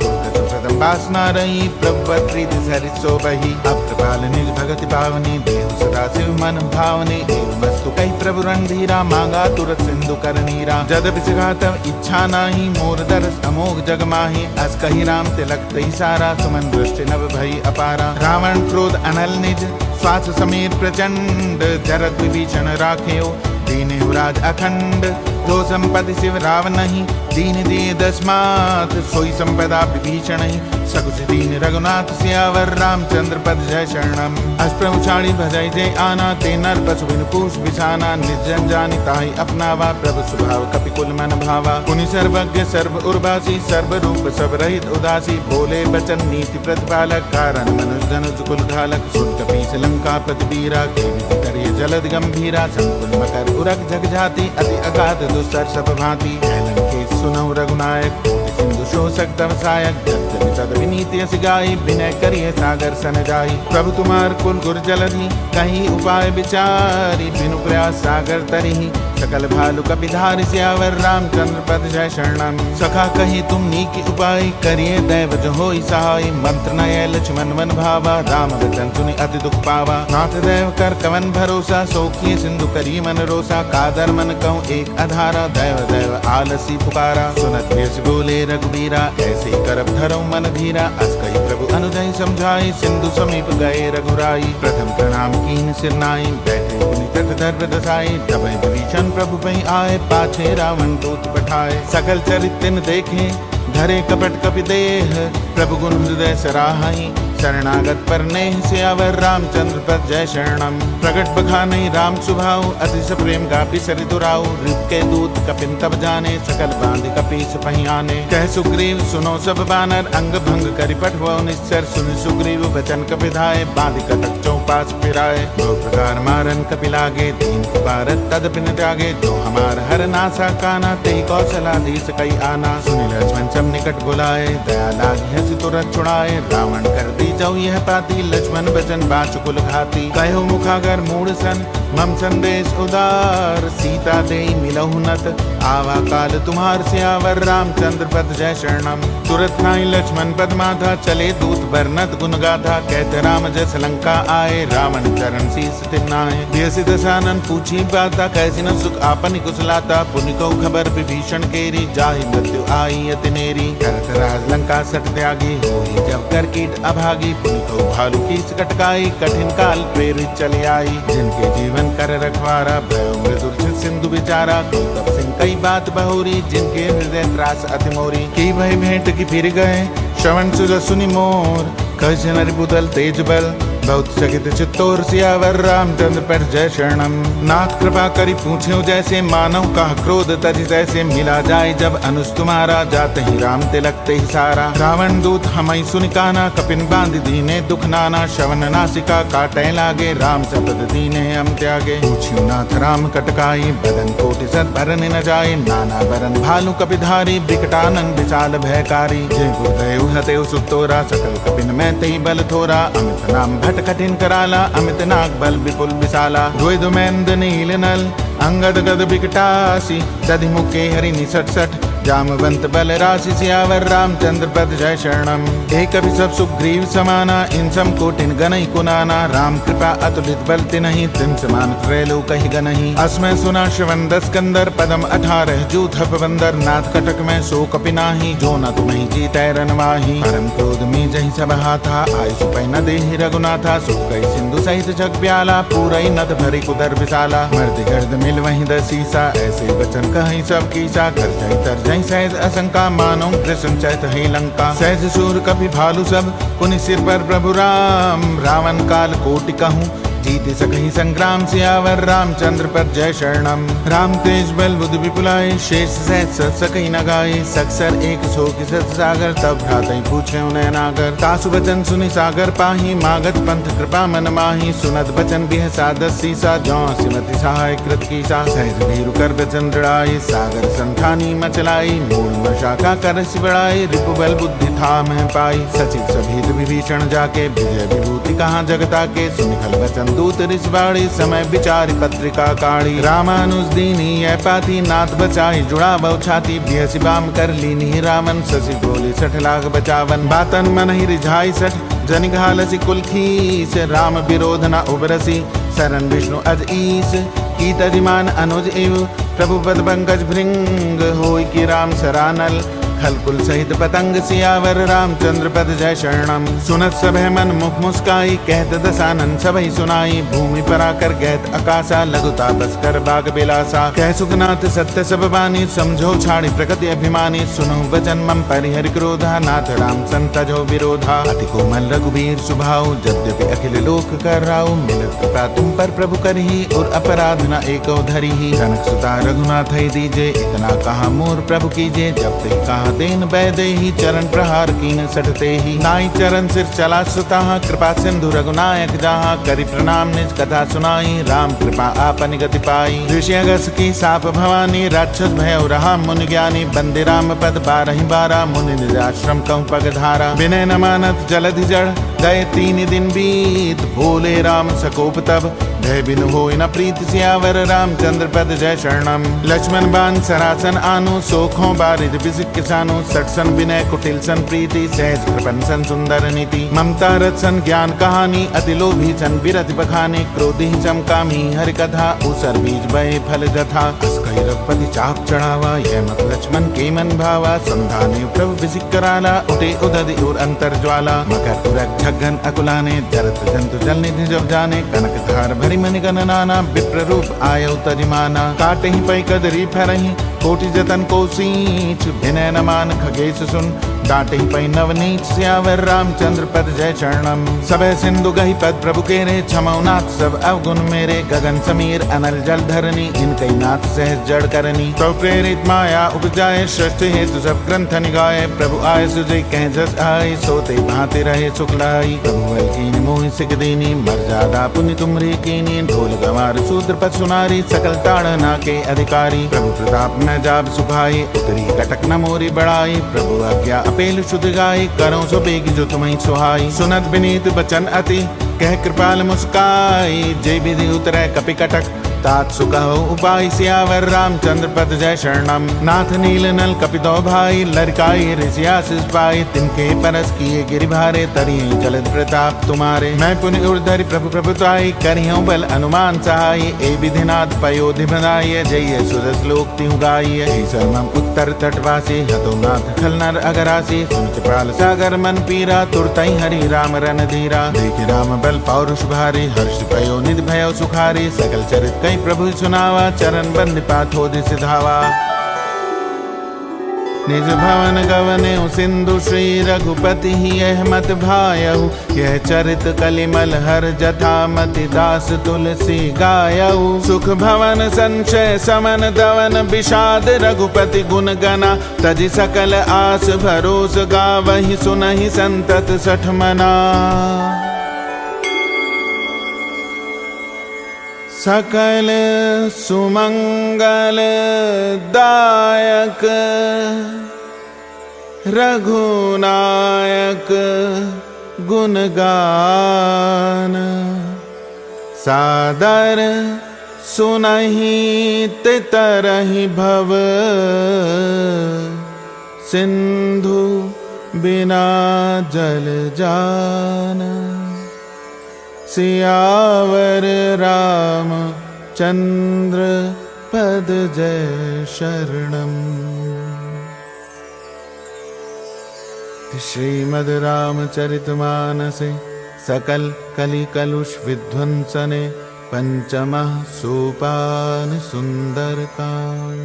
वासना रही प्रभु प्रीति सरित सो बही। अब कृपाल निज भगति पावनी, देव सदा शिव मन भावनी। एवमस्तु कही प्रभु रणधीरा, मांगा तुरत सिंधु कर नीरा। जदपि सिखातव इच्छा नाही, मोर दरस अमोघ जग माही। अस कही राम तिलक तही सारा, सुमन दृष्टि नभ भई अपारा। रावण क्रोध अनल निज, श्वास समीर प्रचंड। जरत विभीषण राखेओ, दीने राज अखंड। जो संपत्ति शिव राव नहीं, दीन दिए दसमात। सोई संपदा विभीषण ही, सकुच दीन रघुनाथ सियावर रामचंद्र पद जय शरणम। अष्टप्रभुषाणी भजय जय आना, ते नर पशु बिन पूष बिछाना। निर्जन जानि ताहि अपनावा, प्रभु स्वभाव कपिकुल मन भावा। पुनि सर्वज्ञ सर्व उर्वासी, सर्व रूप सब रहित उदासी। बोले बचन नीति प्रतिपालक, कारण मनुज धनुज कुल घालक। सुन कपीस लंका प्रतिबीरा, के विधि करिए जलद गंभीरा। संकुल मकर उरग जग जाति, अति अगाध दुस्तर सब भांति। लंकेश सुनौ रघुनायक, सिंधु शोषक तव सहायक। तद विनीति अस गाई, विनय करिए सागर सन जाई। प्रभु तुम्हार कुल गुर जलधि, कहीं उपाय विचारी। बिनु प्रयास सागर तरही, सकल भालु कपिधारि सियावर रामचंद्र पद जय शरणम। सखा कही तुम नीकी उपाय, करिए दैव जो होई सहाय। मंत्र नय लक्ष्मण मन भावा, राम वचन सुनि अति दुख पावा। नाथ दैव कर कवन भरोसा, सोखिए सिंधु करी मन रोसा। कादर मन कहूँ एक अधारा, दैव दैव आलसी पुकारा। सुनत यश बोले रघुबीरा, ऐसे करब धरऊ मन धीरा। अस कही प्रभु अनुजय समझाई, सिंधु समीप गए रघुराई। प्रथम प्रणाम कीन सिर नाई, बैठे पुनि तट धर्म दसाई। तबै विभीषण प्रभु पै आए, पाछे रावण दूत पठाए। सकल चरित्र देखे, धरे कपट कपि देह। प्रभु गुण हृदय सराहाई, शरणागत पर नेह सियावर रामचंद्र पद जय शरणम। प्रगट बखाने राम सुभाव, अतिश प्रेम गापि सरि दुराऊ। ऋत के दूत कपिन तब जाने, सकल बांध कपीस पहियाने। कह सुग्रीव सुनो सब बानर, अंग भंग करि पठवो निश्चर। सुनि सुग्रीव वचन कपिधाय, बांधि कटक चौपास फिराए। दो प्रकार मारन कपि लागे, तीन कुपारत तदपि न त्यागे। जो हमार हर नासा काना, तेहि कौशलाधीश कई आना। सुनि लक्ष्मण सब निकट बुलाए, दया लागी हंसि तुरत छुड़ाए। रावण कर दी जाऊ यह पाती, लक्ष्मण बचन बाचुकुल घाती। कहो मुखागर मूढ़ सन, मम संदेश उदार। सीता दे मिलहु नत, आवा काल तुम्हार सियावर रामचंद्र पद जय शरणम। तुरत नाई लक्ष्मण पद माथा, चले दूत बरनत गुण गाथा। कहते राम जस लंका आए, रावण चरण शीस तिन्नाए। व्यसित दशानन पूछी बाता, कैसी न सुख आपन कुशलाता। पुनि को खबर विभीषण केरी, जाहि मृत्यु आई अति नेरी। करत राज लंका सट त्यागी, होई जब कर कीट अभागी। पुनि को भालू कीस कटकाई, कठिन काल प्रेरित चले आई। जिनके जीवन कर रखवारा, भयो मृदुल सिंधु बिचारा। कौतब सिंह कई बात बहुरी, जिनके हृदय त्रास अति मोरी। की भय भेंट की फिर गए, श्रवण सुज सुनि मोर। कह नरि बुदल तेज बल, बहुत चकित चित्तौर सियावर रामचंद्र पर जय शरणम। नाथ कृपा करी पूछ्यो जैसे, मानव का क्रोध तज तैसे, मिला जाए जब अनुज तुम्हारा, जाते ही राम तिलकते ही सारा। रावण दूत हमई सुनिकाना, कपिन बांध दीने दुख नाना, श्रवण नासिका काटे लागे, राम सपद दीने हम त्यागे। पूछ्यो नाथ राम कटकाई, बदन कोटि सत भरन न जाए, नाना बरन भालू कपिधारी, बिकटानन विशाल भयकारी। जय गुरुदेव हतेव सुतोरा, सकल कपिन में तई बल थोरा, अमित नाम भट कठिन कराला, अमित नाग बल विपुल विशाला। द्वैध मेंद नील नल, अंगद गद बिकटासी, दधि मुखे हरि निसट सठ, जामवंत बल राशि, सियावर रामचंद्र पद जय शरणम। एक अभी सब सुग्रीव समाना, इन सम कोटिन गनई कुनाना, राम कृपा अतुलित बल तिनहि, तिन समान त्रैलोक कहि गनहि। अस्मै सुना श्रवण दस कंदर, पदम 18 जूथ बंदर, नाथ कटक में सो कपि नाही, जो न तुम्हि जीतै रनवाही। परम क्रोध में जहि सब हाथा, आयुष पै न देहि रघुनाथा, सो गई सिंधु सहित जग ब्याला, पूरई नद भरी कुदर विशाला। मर्द गर्द मिल वहीं दसीसा, ऐसे वचन कहीं सब कीसा, कर जय तर जय सहज असंका, मानो कृष्ण चैत ही लंका। सहज सूर कपि भालू सब, पुनि सिर पर प्रभु राम, रावण काल कोटि कहूँ, जीत सकहि संग्राम, सियावर रामचंद्र पर जय शरणम। राम तेज बल बुद्धि विपुलाय, शेष सहज सत सकहि न गाय, सकसर एक सो की सत सागर, तब भ्रातहि पूछे नयनागर। तासु वचन सुनि सागर पाही, मागत पंथ कृपा मन माही, सुनत बचन बिहसा दस सीसा, जौ सिमति सहाय कृत कीसा। सहज भीरु कर बचन दृढ़ाई, सागर संठानी मचलाई, मूल मशाखा कर सिबड़ाई, रिपु बल बुद्धि था मह पाई। सचिव सभीत विभीषण जाके, विजय विभूति कहाँ जगता के, सुनिखल वचन दूत रिसवाड़ी, समय विचारी पत्रिका काढ़ी। रामानुज दीनी यह पाती, नाथ बचाई जुड़ा बहु छाती, बिहसी बाम कर लीनी रामन, शशि बोली 60 लाख बचावन। बातन मन ही रिझाई 60, जनि घालसी कुल खीस, राम विरोध न उबरसी, शरण विष्णु अज ईस। की तजिमान अनुज एव, प्रभु पद पंकज भृंग, होय की राम सरानल, खलकुल सहित पतंग, सियावर रामचंद्र पद जय शरणम। सुनत सभय मन मुख मुस्काई, कहत दसानन सबहि सुनाई, भूमि पर आकर गहत अकाशा, लघुता बस कर बाग बिलासा। कह सुखनाथ सत्य सब बानी, समझो छाड़ी प्रकृति अभिमानी, सुनो वचन मम परिहरि क्रोधा, नाथ राम संतजो विरोधा। अति कोमल रघुबीर सुभाऊ, यद्यपि अखिल लोक कर राऊ, मिलत कृपा तुम पर प्रभु करही, और अपराध न एको धरिही। जनक सुता रघुनाथ दीजे, इतना कहा मोर प्रभु कीजे, जब ते कहा देन बैदे ही, चरण प्रहार कीन सटते ही। नाई चरण सिर चला सुता, कृपा सिंधु रघुनायक जहाँ, करि प्रणाम निज कथा सुनाई, राम कृपा आपन गति पाई। ऋषि अगस की साप भवानी, राक्षस भय रहा मुनि ज्ञानी, बंदे राम पद 12 मुनि निज आश्रम कहूँ पग धारा। विनय न मानत जलधि जड़, गए 3 दिन बीत, बोले राम सकोप तब, भय बिनु होय न प्रीति, सियावर रामचंद्र पद जय शरणम। लक्ष्मण बान सरासन आनु, सोखों बारिद बिसिक किसानु, सटसन विनय कुटिल सन प्रीति, सहज कृपन सन सुंदर नीति। ममता रथ सन ज्ञान कहानी, अति लोभी सन बिरति बखानी, क्रोधी सम कामी हरि कथा, उसर बीज भय फल जथा। अस कहि रघुपति चाप चढ़ावा, यह मत लक्ष्मण के मन भावा, संधाने प्रभु बिसिक कराला, उठे उदधि और अंतर ज्वाला। मकर उरग झग्गन अकुलाने, जरत जंतु जल निधि जब जाने, कनक धार भरी मनि गण नाना, विप्र रूप आयो तरिमाना। काटे ही पै कदरी फरही, कोटि जतन को सींच, विनय न मान खगेश सुन, डांटे ही पै नवनीच, सियावर रामचंद्र पद जय शरणम। सबे सिंधु गही पद प्रभु के रे, छमौनाथ सब अवगुण मेरे, गगन समीर अनल जल धरनी, इनकई नाथ सहज जड़ करनी। तो प्रेरित माया उपजाए, सृष्टि हेतु सब ग्रंथ निगाए, प्रभु आय सुजय कह जस आय, सोते भांति रहे सुखलाई। प्रभु कीन मोहि सिख दीनी, मर्यादा पुनि तुमरी कीनी, ढोल गंवार शूद्र पद सुनारी, सकल ताड़ना के अधिकारी। प्रभु प्रताप में जाब सुभाई, उतरी कटक न मोरी बढ़ाई, प्रभु आज्ञा अपेल शुद्ध गाई, करो सो बेग जो तुम्हें सुहाई। सुनत विनीत बचन अति, कह कृपाल मुस्काई, जय विधि उतरै कपि कटक, तात सुकहो उपाय, सियावर रामचंद्र पद जय शरणम। नाथ नील नल कपितो भाई, लड़काई ऋषियासिस पाई, तिनके परस किए गिरि भारे, तरिये जलद प्रताप तुम्हारे। मैं पुनि उर्धरि प्रभु प्रभुताई, करियों बल अनुमान सहाय, ए विधिनाथ पयोधि बनाय, जय सुरस लोक तिहु गाय। सर्वम उत्तर तटवासी, हतो नाथ खलनर अगरासी, सुन कृपाल सागर मन पीरा, तुरतई हरि राम रन धीरा। देख राम बल पौरुष भारी, हर्ष पयो निधि भयो सुखारी, सकल चरित प्रभु सुनावा, चरण बंद पाथो दिस धावा। निज भवन गवनेउ सिंधु श्री रघुपति ही यह मत भायहु। यह चरित कलिमल हर जथा मति दास तुलसी गायहु। सुख भवन संशय समन दवन विषाद रघुपति गुण गना। तजि सकल आस भरोस गावहि सुनहि संतत सठ मना। सकल सुमंगल दायक रघुनायक गुणगान। सादर सुनहि तितरहि भव सिंधु बिना जल जान। सियावर राम चंद्र पद जय शरणम। श्रीमद् रामचरितमानसे सकल कलि कलुष विध्वंसने पंचमः सोपान सुंदरकांड।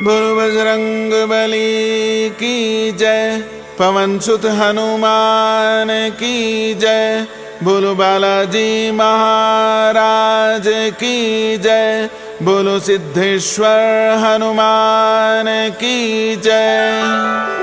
बोलो बजरंग बली की जय, पवन सुत हनुमान की जय। बोलो बालाजी महाराज की जय। बोलो सिद्धेश्वर हनुमान की जय।